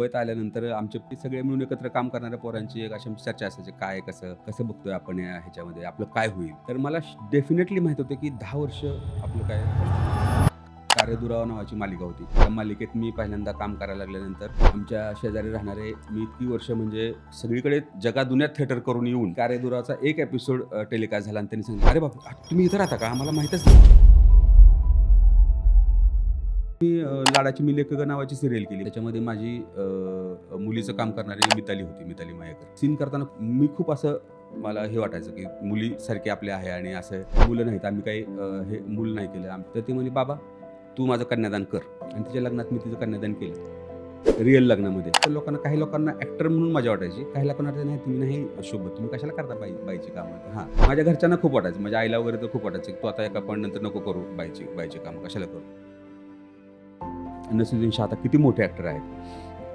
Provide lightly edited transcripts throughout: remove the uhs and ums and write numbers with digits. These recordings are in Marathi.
मुंबईत आल्यानंतर आमचे ते सगळे मिळून एकत्र काम करणाऱ्या पोरांची एक अशी चर्चा असायची, काय कसं कसं बघतोय आपण या ह्याच्यामध्ये आपलं काय होईल. तर मला डेफिनेटली माहित होतं की 10 वर्ष आपलं काय. कार्यदुरावा नावाची मालिका होती. त्या मालिकेत मी पहिल्यांदा काम करायला लागल्यानंतर आमच्या शेजारी राहणारे मी इतकी वर्ष म्हणजे सगळीकडे जगादुनियात थिएटर करून येऊन कार्यदुरावाचा एक एपिसोड टेलिकास्ट झाला आणि त्यांनी सांगितलं, अरे बाप तुम्ही इथं राहता का, आम्हाला माहीतच नाही. मी लाडाची मी लेखक नावाची सिरियल केली. त्याच्यामध्ये माझी मुलीचं काम करणारी मिताली होती, मिताली मयेकर. सीन करताना मी खूप असं मला हे वाटायचं की मुलीसारखे आपले आहे आणि असं मुलं नाहीत, आम्ही काही हे मूल नाही केलं. तर ते म्हणे, बाबा तू माझं कन्यादान कर. आणि तिच्या लग्नात मी तिचं कन्यादान केलं, रिअल लग्नामध्ये. तर काही लोकांना ॲक्टर म्हणून मजा वाटायची, काही लोकांना वाटायचं नाही तुम्ही नाही शोभत, तुम्ही कशाला करता बाईची कामं. हां, माझ्या घरच्यांना खूप वाटायचं, माझ्या आईला वगैरे तर खूप वाटायचं की तू आता एका पॉईंट नंतर नको करू बाईची कामं, कशाला करू. नसीरुद्दीन शाह आता किती मोठे ॲक्टर आहेत.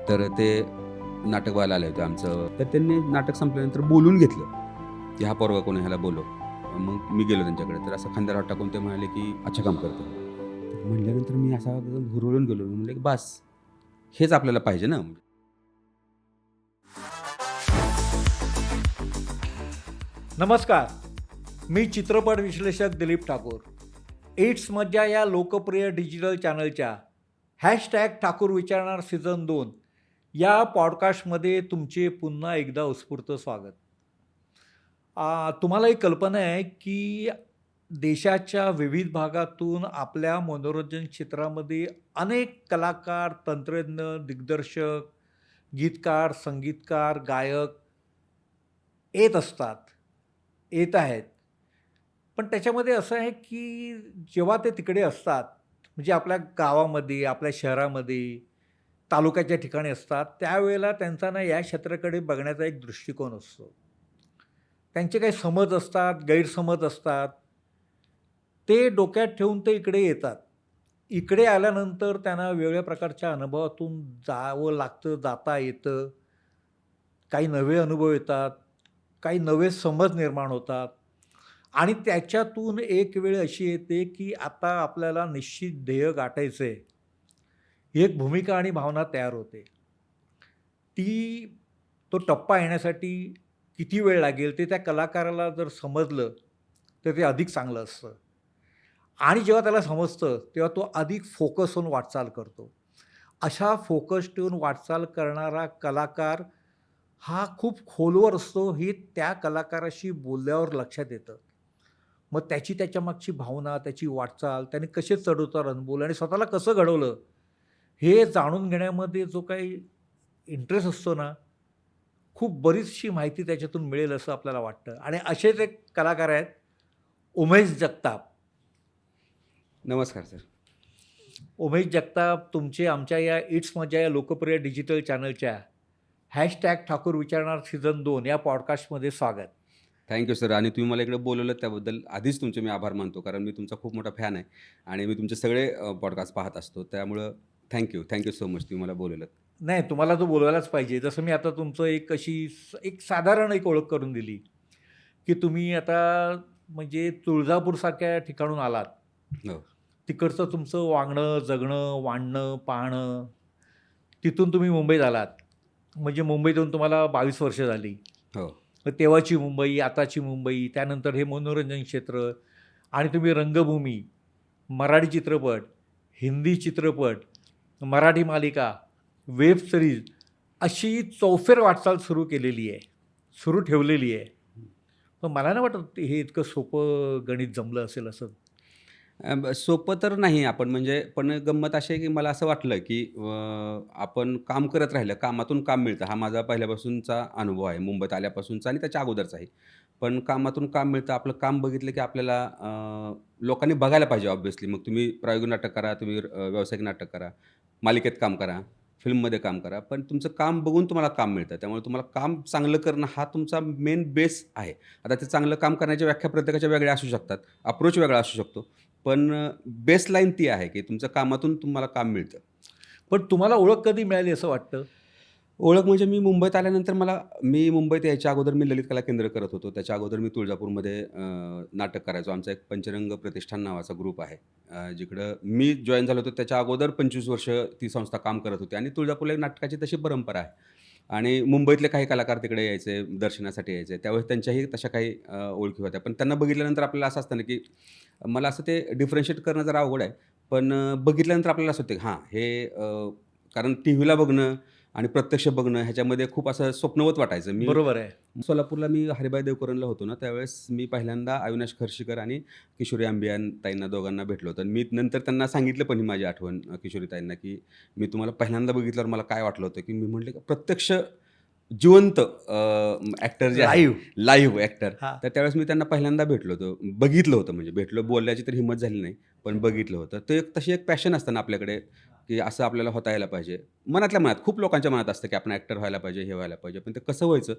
तर ते नाटक व्हायला आले होते आमचं. तर त्यांनी नाटक संपल्यानंतर बोलून घेतलं की हा पोरगा कोणी, ह्याला बोलव. मग मी गेलो त्यांच्याकडे. तर असं खांद्यावर हात टाकून ते म्हणाले की अच्छा काम करतो. म्हणल्यानंतर मी असा हुरळून गेलो. म्हणले की बस हेच आपल्याला पाहिजे ना. नमस्कार, मी चित्रपट विश्लेषक दिलीप ठाकूर. इट्स मज्जा या लोकप्रिय डिजिटल चॅनलच्या #ठाकूर विचारणार सीझन 2 या पॉडकास्टमध्ये तुमचे पुन्हा एकदा उत्स्फूर्त स्वागत. तुम्हाला एक कल्पना आहे की देशाच्या विविध भागातून आपल्या मनोरंजन क्षेत्रामध्ये अनेक कलाकार, तंत्रज्ञ, दिग्दर्शक, गीतकार, संगीतकार, गायक येत आहेत. पण त्याच्यामध्ये असं आहे की जेव्हा ते तिकडे असतात, म्हणजे आपल्या गावामध्ये, आपल्या शहरामध्ये, तालुक्याच्या ठिकाणी असतात, त्यावेळेला त्यांचा ना या क्षेत्राकडे बघण्याचा एक दृष्टिकोन असतो. त्यांचे काही समज असतात, गैरसमज असतात. ते डोक्यात ठेवून ते इकडे येतात. इकडे आल्यानंतर त्यांना वेगवेगळ्या प्रकारच्या अनुभवातून जावं लागतं, जाता येतं. काही नवे अनुभव येतात, काही नवे समज निर्माण होतात आणि त्याच्यातून एक वेळ अशी येते की आता आपल्याला निश्चित ध्येय गाठायचं आहे. ही एक भूमिका आणि भावना तयार होते. तो टप्पा येण्यासाठी किती वेळ लागेल ते त्या कलाकाराला जर समजलं तर ते अधिक चांगलं असतं. आणि जेव्हा त्याला समजतं तेव्हा तो अधिक फोकस होऊन वाटचाल करतो. अशा फोकस ठेवून वाटचाल करणारा कलाकार हा खूप खोलवर असतो, हे त्या कलाकाराशी बोलल्यावर लक्षात येतं. मग त्याच्या मागची भावना, त्याची वाटचाल, त्याने कसे चढ-उतार अनुभवले आणि स्वतःला कसं घडवलं, हे जाणून घेण्यामध्ये जो काही इंटरेस्ट असतो ना, खूप बरीचशी माहिती त्याच्यातून मिळेल असं आपल्याला वाटतं. आणि असेच एक कलाकार आहेत उमेश जगताप. नमस्कार सर. उमेश जगताप, तुमचे आमच्या या इट्स मजा या लोकप्रिय डिजिटल चॅनलच्या #ठाकूर विचारणार सीझन 2 या पॉडकास्टमध्ये स्वागत. Thank you sir. आणि तुम्ही मला इकडे बोलवलं त्याबद्दल आधीच तुमचे मी आभार मानतो, कारण मी तुमचा खूप मोठा फॅन आहे आणि मी तुमचे सगळे पॉडकास्ट पाहत असतो. त्यामुळं थँक्यू सो मच तुम्ही मला बोलवलं. नाही, तुम्हाला तो बोलवायलाच पाहिजे. जसं मी आता तुमचं एक साधारण एक ओळख करून दिली, की तुम्ही आता म्हणजे तुळजापूरसारख्या ठिकाणून आलात. हो. तिकडचं तुमचं वागणं, जगणं, वाढणं, पाहणं, तिथून तुम्ही मुंबईत आलात. म्हणजे मुंबईत येऊन तुम्हाला 22 वर्ष झाली. हो. मग तेव्हाची मुंबई, आताची मुंबई, त्यानंतर हे मनोरंजन क्षेत्र आणि तुम्ही रंगभूमी, मराठी चित्रपट, हिंदी चित्रपट, मराठी मालिका, वेब सिरीज अशी चौफेर वाटचाल सुरू ठेवलेली आहे. पण मला नाही वाटत हे इतकं सोपं गणित जमलं असेल असं. सोपं तर नाही आपण म्हणजे, पण गंमत अशी आहे की मला असं वाटलं की आपण काम करत राहिलं, कामातून काम मिळतं. हा माझा पहिल्यापासूनचा अनुभव आहे, मुंबईत आल्यापासूनचा आणि त्याच्या अगोदरचाही. पण कामातून काम मिळतं. आपलं काम बघितलं की आपल्याला लोकांनी बघायला पाहिजे ऑब्व्हियसली. मग तुम्ही प्रायोगिक नाटक करा, तुम्ही व्यावसायिक नाटक करा, मालिकेत काम करा, फिल्ममध्ये काम करा. पण तुमचं काम बघून तुम्हाला काम मिळतं. त्यामुळे तुम्हाला काम चांगलं करणं हा तुमचा मेन बेस आहे. आता ते चांगलं काम करण्याच्या व्याख्या प्रत्येकाच्या वेगळ्या असू शकतात, अप्रोच वेगळा असू शकतो. पण बेसलाईन ती आहे की तुमच्या कामातून तुम्हाला काम मिळतं. पण तुम्हाला ओळख कधी मिळाली असं वाटतं? ओळख म्हणजे मी मुंबईत आल्यानंतर मी मुंबईत यायच्या अगोदर मी ललित कला केंद्र करत होतो. त्याच्या अगोदर मी तुळजापूरमध्ये नाटक करायचो. आमचा एक पंचरंग प्रतिष्ठान नावाचा ग्रुप आहे. जिकडं मी जॉइन झालो होतो त्याच्या अगोदर 25 वर्ष ती संस्था काम करत होती आणि तुळजापूरला एक नाटकाची तशी परंपरा आहे. आणि मुंबईतले काही कलाकार तिकडे यायचे, दर्शनासाठी यायचे. त्यावेळेस त्यांच्याही तशा काही ओळखी होत्या. पण त्यांना बघितल्यानंतर आपल्याला असं असतं ना, की मला असं ते डिफरन्शिएट करणं जरा अवघड आहे. पण बघितल्यानंतर आपल्याला असं होतं, की हां, हे कारण टीव्हीला बघणं आणि प्रत्यक्ष बघणं ह्याच्यामध्ये खूप असं स्वप्नवत वाटायचं. बरोबर आहे. सोलापूरला मी हरिभाई देवकरणला होतो ना, त्यावेळेस मी पहिल्यांदा अविनाश खर्शीकर आणि किशोरी आंबियान ताईंना दोघांना भेटलो होतो आणि मी नंतर त्यांना सांगितलं पण ही माझी आठवण किशोरी ताईंना, की मी तुम्हाला पहिल्यांदा बघितल्यावर मला काय वाटलं होतं, की मी म्हटलं की प्रत्यक्ष जिवंत ॲक्टर जे आहे, लाईव्ह. Live actor. हां. तर त्यावेळेस मी त्यांना पहिल्यांदा भेटलो होतो. बघितलं होतं म्हणजे बोलण्याची तर हिंमत झाली नाही, पण बघितलं होतं. ते तशी एक पॅशन असतं ना आपल्याकडे, की असं आपल्याला होता यायला पाहिजे. मनातल्या मनात खूप लोकांच्या मनात असतं, की आपण ॲक्टर व्हायला पाहिजे, हे व्हायला पाहिजे. पण ते कसं व्हायचं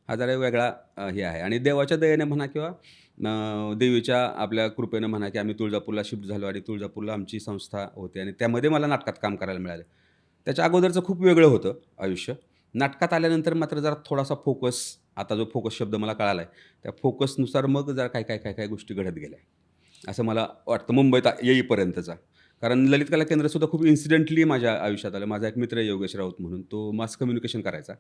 हा जरा वेगळा हे आहे आणि देवाच्या दयेने म्हणा किंवा देवीच्या आपल्या कृपेनं म्हणा, की आम्ही तुळजापूरला शिफ्ट झालो आणि तुळजापूरला आमची संस्था होती आणि त्यामध्ये मला नाटकात काम करायला मिळालं. त्याच्या अगोदरचं खूप वेगळं होतं आयुष्य. नाटकात आल्यानंतर मात्र जरा थोडासा फोकस, आता जो फोकस शब्द मला कळाला आहे, त्या फोकसनुसार मग जरा काय गोष्टी घडत गेल्या. असं मला वाटतं मुंबईत येईपर्यंतचा. कारण ललित कला केंद्रसुद्धा खूप इन्सिडेंटली माझ्या आयुष्यात आलं. माझा एक मित्र आहे योगेश राऊत म्हणून, तो मास कम्युनिकेशन करायचा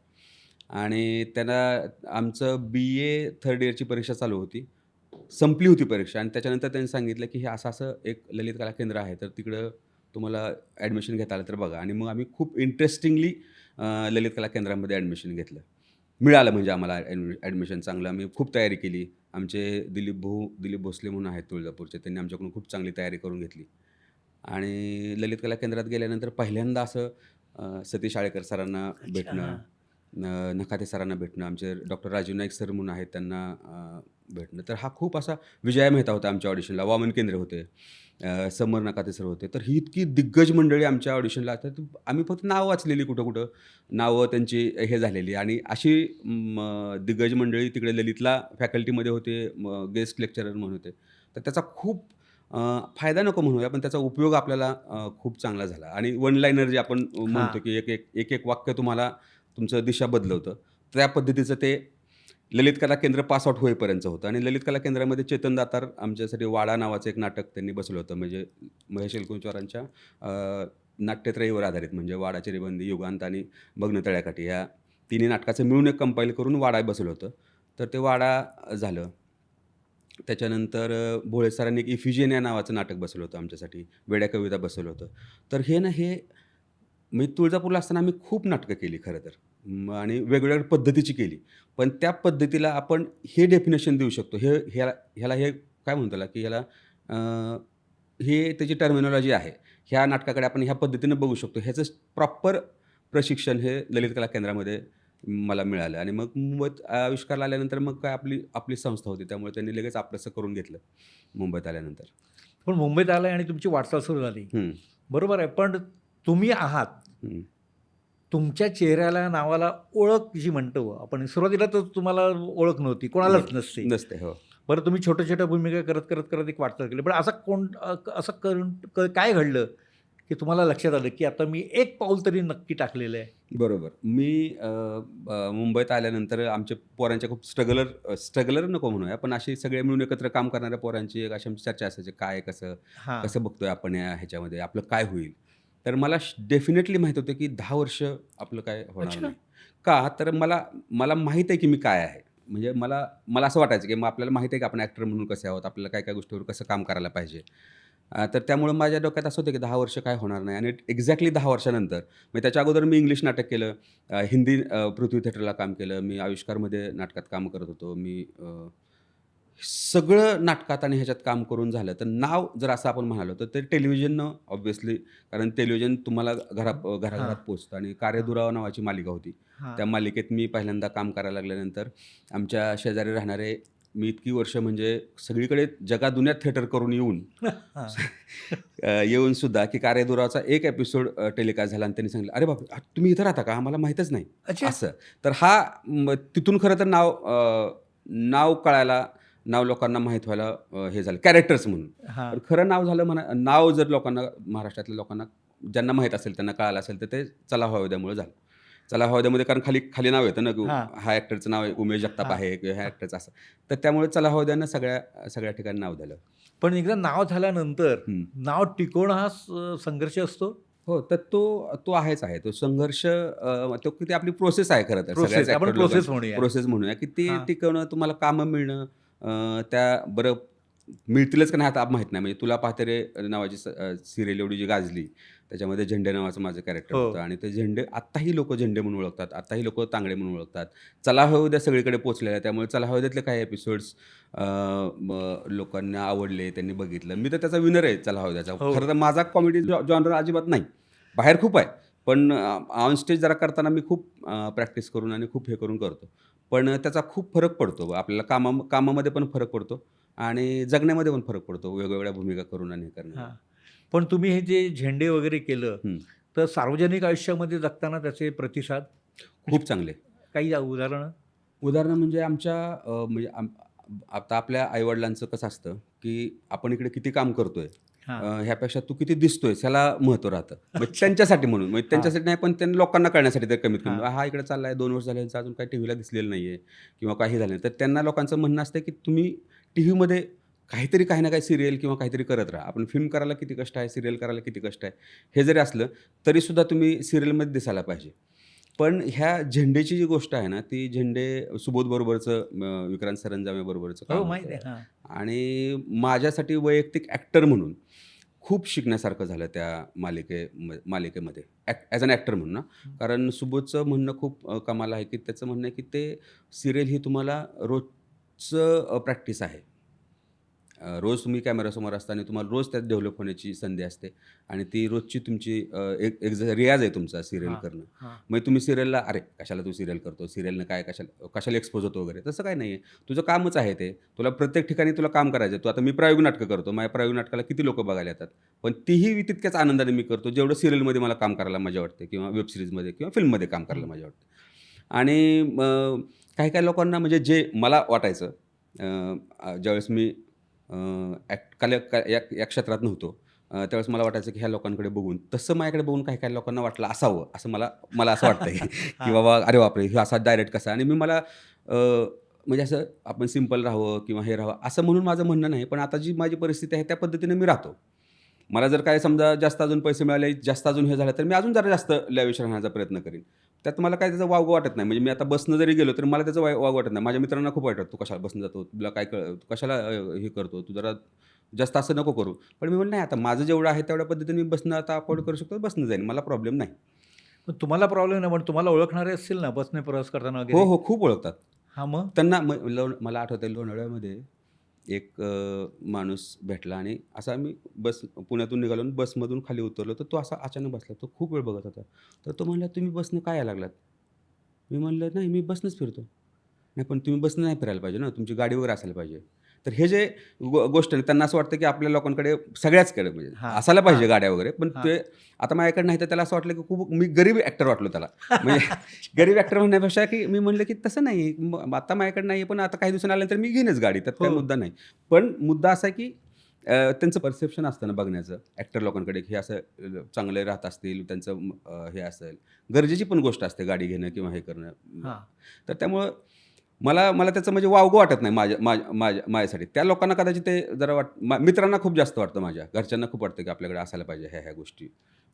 आणि त्याला आमचं BA 3rd इयरची परीक्षा चालू होती. संपली होती परीक्षा आणि त्याच्यानंतर त्यांनी सांगितलं, की हे असं-असं एक ललित कला केंद्र आहे, तर तिकडं तुम्हाला ॲडमिशन घेता आलं तर बघा आणि मग आम्ही खूप इंटरेस्टिंगली ललित कला केंद्रामध्ये ॲडमिशन घेतलं. मिळालं म्हणजे आम्हाला ॲडमिशन चांगलं. आम्ही खूप तयारी केली. आमचे दिलीप भोसले म्हणून आहेत तुळजापूरचे, त्यांनी आमच्याकडून खूप चांगली तयारी करून घेतली आणि ललित कला केंद्रात गेल्यानंतर पहिल्यांदा असं सतीश आळेकर सरांना अच्छा. भेटणं, हां. नखाते सरांना भेटणं, आमचे डॉक्टर राजीव नाईक सर म्हणून आहेत त्यांना भेटणं. तर हा खूप असा विजया मेहता होता आमच्या ऑडिशनला, वामन केंद्रे होते, समर नकाते सर होते. तर ही इतकी दिग्गज मंडळी आमच्या ऑडिशनला तर आम्ही फक्त नावं वाचलेली कुठं-कुठं, नावं त्यांची हे झालेली आणि अशी दिग्गज मंडळी तिकडे ललितला फॅकल्टीमध्ये होते, गेस्ट लेक्चरर म्हणून होते. तर त्याचा खूप फायदा नको म्हणूया, पण त्याचा उपयोग आपल्याला खूप चांगला झाला आणि वन लाइनर जे आपण म्हणतो, हां. की एक वाक्य तुम्हाला तुमचं दिशा बदलवतं. त्या पद्धतीचं ते ललित कला केंद्र पास आउट होईपर्यंत होतं आणि ललित कला केंद्रामध्ये चेतन दातार आमच्यासाठी वाडा नावाचं एक नाटक त्यांनी बसवलं होतं. म्हणजे महेश एलकुंचवारांच्या नाट्यत्रयीवर आधारित म्हणजे वाडा चिरेबंदी, युगांत आणि बघणं तळ्याकाठी या तिन्ही नाटकाचं मिळून एक कंपाईल करून वाडा बसवलं होतं. तर ते वाडा झालं. त्याच्यानंतर भोळे सरांनी एक इफिजियन या नावाचं नाटक बसवलं होतं आमच्यासाठी. वेड्या कविता बसवलं होतं. तर हे मी तुळजापूरला असताना आम्ही खूप नाटकं केली खरं तर. आणि वेगवेगळ्या पद्धतीची केली. पण त्या पद्धतीला आपण हे डेफिनेशन देऊ शकतो. ह्याला हे काय म्हणतो त्याला, की ह्याला हे त्याची टर्मिनॉलॉजी आहे. ह्या नाटकाकडे आपण ह्या पद्धतीनं बघू शकतो. ह्याचं प्रॉपर प्रशिक्षण हे ललित कला केंद्रामध्ये मला मिळालं आणि मग मुंबईत आविष्कारला आल्यानंतर मग काय आपली आपली संस्था होती. त्यामुळे त्यांनी लगेच आपलंसं करून घेतलं मुंबईत आल्यानंतर. पण मुंबईत आलाय आणि तुमची वाटचाल सुरू झाली. हं, बरोबर आहे. पण तुम्ही आहात. हं. तुमच्या चेहऱ्याला, नावाला ओळख जी म्हणतो आपण, सुरुवातीला तर तुम्हाला ओळख नव्हती, कोणालाच बरोबर. नसते. नसते. हो. बरं तुम्ही छोट्या-छोट्या भूमिका करत एक वाटचाल केली. पण असं करून काय घडलं, की तुम्हाला लक्षात आलं, की आता मी एक पाऊल तरी नक्की टाकलेलं आहे? बरोबर. मी मुंबईत आल्यानंतर आमच्या पोरांच्या खूप स्ट्रगलर नको म्हणूया, पण अशी सगळे मिळून एकत्र काम करणाऱ्या पोरांची एक अशी आमची चर्चा असायची. काय, कसं, हां. कसं बघतोय आपण या ह्याच्यामध्ये, आपलं काय होईल? तर मला डेफिनेटली माहीत होतं, की 10 वर्ष आपलं काय होणार अच्छा. नाही. का? तर मला मला माहीत आहे, की मी काय आहे. म्हणजे मला मला असं वाटायचं, की मग आपल्याला माहीत आहे, की आपण ॲक्टर म्हणून कसे आहोत, आपल्याला काय गोष्टीवर कसं काम करायला पाहिजे. तर त्यामुळं माझ्या डोक्यात असं होतं, की 10 वर्ष काय होणार नाही आणि एक्झॅक्टली 10 वर्षानंतर म्हणजे त्याच्या अगोदर मी इंग्लिश नाटक केलं. हिंदी पृथ्वी थिएटरला काम केलं. मी आविष्कारमध्ये नाटकात काम करत होतो. मी सगळं नाटकात आणि ह्याच्यात काम करून झालं. तर नाव जर असं आपण म्हणालो, तर ते टेलिव्हिजननं ऑब्व्हियसली कारण टेलिव्हिजन तुम्हाला हां, घराघरात पोहोचतं आणि हां, कार्यदुरावा नावाची मालिका होती. हां. त्या मालिकेत मी पहिल्यांदा काम करायला लागल्यानंतर आमच्या शेजारी राहणारे मी इतकी वर्ष म्हणजे सगळीकडे जगादुनियात थिएटर करून येऊन हां. येऊन सुद्धा की कार्यदुरावाचा एक एपिसोड टेलिकास्ट झाला आणि त्यांनी सांगितलं, "अरे बापरे! तुम्ही इथं राहता का? आम्हाला माहीतच नाही." अच्छा. असं. तर तिथून खरं तर नाव कळायला, नाव लोकांना माहीत व्हायला हे झालं कॅरेक्टर्स म्हणून. हां. पण खरं नाव झालं नाव जर लोकांना महाराष्ट्रातल्या लोकांना ज्यांना माहीत असेल, त्यांना कळालं असेल, तर ते चला हवा उद्यामुळे झालं. चला हवा द्यामध्ये कारण खाली खाली नाव येतं ना, की हां, हा ॲक्टरचं नाव आहे उमेश जगताप हां, आहे किंवा ह्या हां. ॲक्टरचं असं. तर त्यामुळे चला हवा द्यानं सगळ्या ठिकाणी नाव झालं. पण एकदा नाव झाल्यानंतर हं. नाव टिकवणं हा संघर्ष असतो. हो, तर तो आहे. तो संघर्ष तो किती आपली प्रोसेस आहे खरं तर सगळ्याच प्रोसेस आपण ॲक्टर प्रोसेस म्हणूया. प्रोसेस म्हणूया, की ते हां, टिकवणं, तुम्हाला कामं मिळणं, त्या बरं मिळतीलच का नाही आता माहीत नाही. म्हणजे तुला पाहते रे नावाची सीरियल एवढी जी गाजली, त्याच्यामध्ये झेंडे नावाचं माझं कॅरेक्टर हो. होतं आणि ते झेंडे आत्ताही लोकं झेंडे म्हणून ओळखतात. आत्ताही लोकं तांगडे म्हणून ओळखतात. चला हवं द्या सगळीकडे पोहोचलेला आहे. त्यामुळे चला हवं द्यातले काही एपिसोड्स लोकांना आवडले, त्यांनी बघितलं. मी तर त्याचा विनर आहे चला हवं द्याचा. हो. खरं तर माझा कॉमेडी जॉनर अजिबात नाही. बाहेर खूप आहे. पण ऑन स्टेज जरा करताना मी खूप प्रॅक्टिस करून आणि खूप हे करून करतो. पण त्याचा खूप फरक पडतो. आपल्याला कामामध्ये पण फरक पडतो आणि जगण्यामध्ये पण फरक पडतो वेगवेगळ्या भूमिका करून आणि हे हां. करण्यामध्ये. पण तुम्ही हे जे झेंडे वगैरे केलं, हं. तर सार्वजनिक आयुष्यामध्ये जगताना त्याचे प्रतिसाद म्हणजे खूप चांगले. काही उदाहरणं? उदाहरणं म्हणजे आमच्या म्हणजे आता आपल्या आई-वडिलांचं कसं असतं, की आपण इकडे किती काम करतोय, हां. ह्यापेक्षा तू किती दिसतोयस ह्याला महत्त्व राहतं. मग अच्छा. त्यांच्यासाठी म्हणून, म्हणजे हां, त्यांच्यासाठी नाही पण त्यांना लोकांना कळण्यासाठी तर कमीत कमी, हां. हा इकडे चाललाय 2 वर्ष झाले ह्यांचं अजून काही टीव्हीला दिसलेलं नाहीये किंवा काही झालं नाही. तर त्यांना लोकांचं म्हणणं असतं, की तुम्ही टीव्हीमध्ये काहीतरी काही ना काही सीरियल किंवा काहीतरी करत राहा. आपण फिल्म करायला किती कष्ट आहे, सीरियल करायला किती कष्ट आहे. हे जरी असलं तरीसुद्धा तुम्ही सीरियलमध्ये दिसायला पाहिजे. पण ह्या झेंडेची जी गोष्ट आहे ना, ती झेंडे सुबोधबरोबरचं विक्रांत सरंजामेबरोबरचं हो, काम माहिती होतं आहे. हां. आणि माझ्यासाठी वैयक्तिक ॲक्टर म्हणून खूप शिकण्यासारखं झालं त्या मालिकेमध्ये ॲज अॅन ॲक्टर म्हणून ना. कारण सुबोधचं म्हणणं खूप कमाल आहे, की त्याचं म्हणणं आहे, की ते सीरियल ही तुम्हाला रोजचं प्रॅक्टिस आहे. रोज तुम्ही कॅमेरासमोर असता आणि तुम्हाला रोज त्यात डेव्हलप होण्याची संधी असते आणि ती रोजची तुमची एक रियाज आहे तुमचा सीरियल हां, करणं. हां. मग तुम्ही सीरियलला "अरे, कशाला तू सीरियल करतो? सीरियलनं काय कशाला कशाला एक्सपोज होतो वगैरे." तसं काही नाही आहे. तुझं कामच आहे ते. तुला प्रत्येक ठिकाणी तुला काम करायचं आहे. तू आता मी प्रायोगिक नाटकं करतो. माझ्या प्रायोगिक नाटकाला किती लोकं बघायला येतात. पण तीही मी तितक्याच आनंदाने मी करतो, जेवढं सीरियलमध्ये मला काम करायला मजा वाटते किंवा वेब सीरीजमध्ये किंवा फिल्ममध्ये काम करायला हं. मजा वाटते. आणि काही-काही लोकांना म्हणजे जे मला वाटायचं ज्यावेळेस मी कला या क्षेत्रात नव्हतो. त्यावेळेस मला वाटायचं की ह्या लोकांकडे बघून तसं माझ्याकडे बघून काही-काही लोकांना वाटलं असावं, असं मला मला असं वाटतंय की हां. बाबा अरे बापरे! हे असा डायरेक्ट कसा आणि म्हणजे असं आपण सिंपल राहावं किंवा हे राहावं असं म्हणून माझं म्हणणं नाही. पण आता जी माझी परिस्थिती आहे त्या पद्धतीने मी राहतो. मला जर काय समजा जास्त अजून पैसे मिळाले, जास्त अजून हे झालं, तर मी अजून जरा जास्त लॅविश राहण्याचा प्रयत्न करीन. त्यात मला काही त्याचं वावगं वाटत नाही. म्हणजे मी आता बसनं जरी गेलो, तरी मला त्याचं वावगं वाटत नाही. माझ्या मित्रांना खूप वाईट वाटतं, "तू कशाला बसनं जातो? तुला काय तू कशाला हे करतो? तू जरा जास्त असं नको करू." पण मी म्हणलं, "नाही, आता माझं जेवढं आहे तेवढ्या पद्धतीने मी बसनं आता अफोर्ड करू शकतो, बसनं जाईन. मला प्रॉब्लेम नाही." पण तुम्हाला प्रॉब्लेम नाही, पण तुम्हाला ओळखणारे असतील ना बसने प्रवास करताना हो, वगैरे? हो, खूप ओळखतात. हां, मग? त्यांना मला आठवतंय लोणावळ्यामध्ये एक माणूस भेटला आणि असा आम्ही पुण्यातून निघालो आणि बसमधून खाली उतरलो, तर तो असा अचानक बसला. तो खूप वेळ बघत होता. तर तो म्हणला, "तुम्ही बसनं का यायला लागलात?" मी म्हणलं, "नाही, मी बसनंच फिरतो." "नाही, पण तुम्ही बसनं नाही फिरायला पाहिजे ना, तुमची गाडी वगैरे असायला पाहिजे." तर हे जे गोष्ट आहे त्यांना असं वाटतं, की आपल्या लोकांकडे सगळ्याचकडे म्हणजे हां, असायला हां, पाहिजे गाड्या वगैरे, पण हां. ते आता माझ्याकडे नाही, तर त्याला असं वाटलं, की खूप मी गरीब ॲक्टर वाटलो त्याला. म्हणजे गरीब ॲक्टर म्हणण्यापेक्षा, की मी म्हणलं, की तसं नाही. आता माझ्याकडे नाही, पण आता काही दिवसांनी आल्यानंतर मी घेईनच गाडी. त्यात हो. काही मुद्दा नाही. पण मुद्दा असा आहे, की त्यांचं परसेप्शन असतं ना बघण्याचं ॲक्टर लोकांकडे, की हे असं चांगले राहत असतील, त्यांचं हे असेल. गरजेची पण गोष्ट असते गाडी घेणं किंवा हे करणं. हां. तर त्यामुळं मला मला त्याचं म्हणजे वावगं वाटत नाही माझ्यासाठी. त्या लोकांना कदाचित ते जरा मित्रांना खूप जास्त वाटतं माझ्या. घरच्यांना खूप वाटतं, की आपल्याकडे असायला पाहिजे ह्या गोष्टी.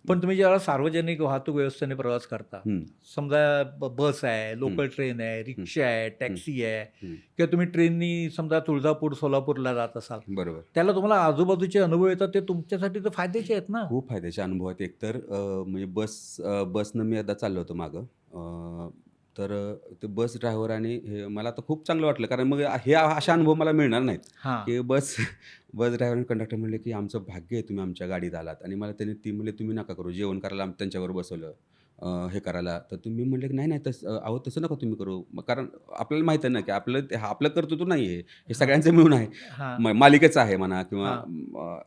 पण तुम्ही जेव्हा सार्वजनिक वाहतूक व्यवस्थेने प्रवास करता, हं, समजा बस आहे, हं, लोकल ट्रेन आहे, हं, रिक्षा आहे, हं, टॅक्सी आहे हं. किंवा तुम्ही ट्रेननी समजा तुळजापूर, सोलापूरला जात असाल, बरोबर. त्याला तुम्हाला आजूबाजूचे अनुभव येतात ते तुमच्यासाठी तर फायद्याचे आहेत ना? खूप फायद्याचे अनुभव आहेत. एकतर म्हणजे बसनं मी एकदा चाललो होतो मागं. तर ते बस ड्रायव्हर आणि हे मला तर खूप चांगलं वाटलं. कारण मग हे असे अनुभव मला मिळणार नाहीत, हां. की बस ड्रायव्हर आणि कंडक्टर म्हणले, की "आमचं भाग्य आहे तुम्ही आमच्या गाडीत आलात." आणि मला ती म्हणले, "तुम्ही नका करू. जेवण करायला त्यांच्याबरोबर बसवलं. हे करायला." तर तुम्ही म्हणले, की "नाही, नाही. अहो तसं नका तुम्ही करू." मग कारण आपल्याला माहीत आहे ना, की आपलं कर्तृत्व नाही आहे. हे हां, सगळ्यांचं मिळून आहे. हां, मालिकेचं आहे म्हणा किंवा हां,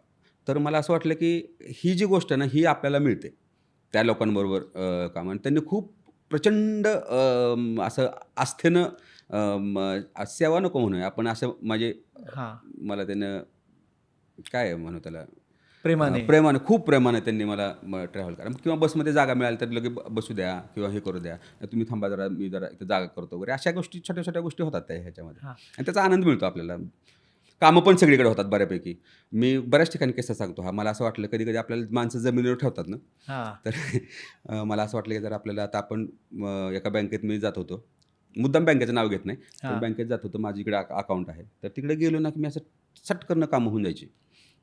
तर मला असं वाटलं, की ही जी गोष्ट आहे ना, ही आपल्याला मिळते. त्या लोकांबरोबर काम आणि त्यांनी खूप प्रचंड असं आस्थेनं सेवा नको म्हणूया आपण असं हां. मला त्यानं काय म्हणू त्याला प्रेमाने. प्रेमाने, खूप प्रेमाने त्यांनी मला ट्रॅव्हल करा किंवा बसमध्ये जागा मिळाली तर लगे बसू द्या किंवा हे करू द्या, तुम्ही थांबा जरा, मी जरा इथे जागा करतो वगैरे, अशा गोष्टी छोट्या छोट्या गोष्टी होतात त्या ह्याच्यामध्ये, हां, आणि त्याचा आनंद मिळतो आपल्याला. कामं पण सगळीकडे होतात बऱ्यापैकी. मी बऱ्याच ठिकाणी किस्सा सांगतो हा. मला असं वाटलं कधी कधी आपल्याला माणसं जमिनीवर ठेवतात ना, हां, तर मला असं वाटलं की जर आपल्याला आता आपण एका बँकेत मी जात होतो, मुद्दाम बँकेचं नाव घेत नाही, पण हां. बँकेत जात होतो, माझी इकडे अकाउंट आहे, तर तिकडे गेलो ना की मी असं सटकन कामं होऊन जायची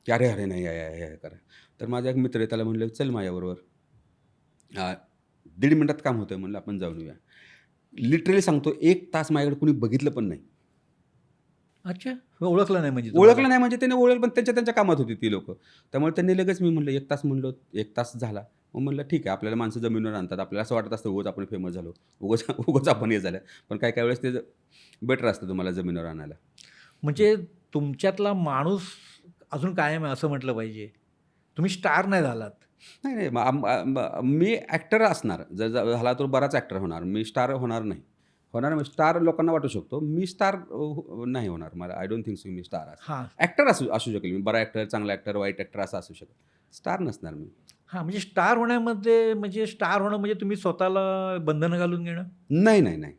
की अरे अरे नाही हे करा. तर माझा एक मित्र आहे, त्याला म्हणलं चल माझ्याबरोबर, 1.5 मिनिटात काम होतं, म्हणलं आपण जाऊन येऊया. लिटरली सांगतो, 1 तास माझ्याकडे कुणी बघितलं पण नाही. अच्छा. ओळखलं नाही म्हणजे तुम्हाला? ओळखलं नाही म्हणजे त्याने ओळखलं, पण त्यांच्या त्यांच्या कामात होती ती लोकं. त्यामुळे त्यांनी लगेच, मी म्हणलं 1 तास, म्हणलो 1 तास झाला. मग म्हणलं ठीक आहे, आपल्याला माणसं जमिनीवर आणतात. आपल्याला असं वाटत असतं उगाच आपण फेमस झालो, उगाच उगाच आपण हे झालं. पण काही वेळेस ते बेटर असतं तुम्हाला जमिनीवर आणायला. म्हणजे तुमच्यातला माणूस अजून कायम आहे असं म्हटलं पाहिजे. तुम्ही स्टार नाही झालात. नाही, नाही. मी ॲक्टर असणार. जर झाला तर बराच ॲक्टर होणार. मी स्टार होणार नाही. होणार म्हणजे स्टार लोकांना वाटू शकतो. मी स्टार नाही होणार. मला I don't think so me star असेल. हां, ॲक्टर असू असू शकेल मी. बरा ॲक्टर, चांगला ॲक्टर, वाईट ॲक्टर असं असू शकेल. स्टार नसणार मी. हां. म्हणजे स्टार होण्यामध्ये म्हणजे स्टार होणं म्हणजे तुम्ही स्वतःला बंधनं घालून घेणं? नाही, नाही, नाही.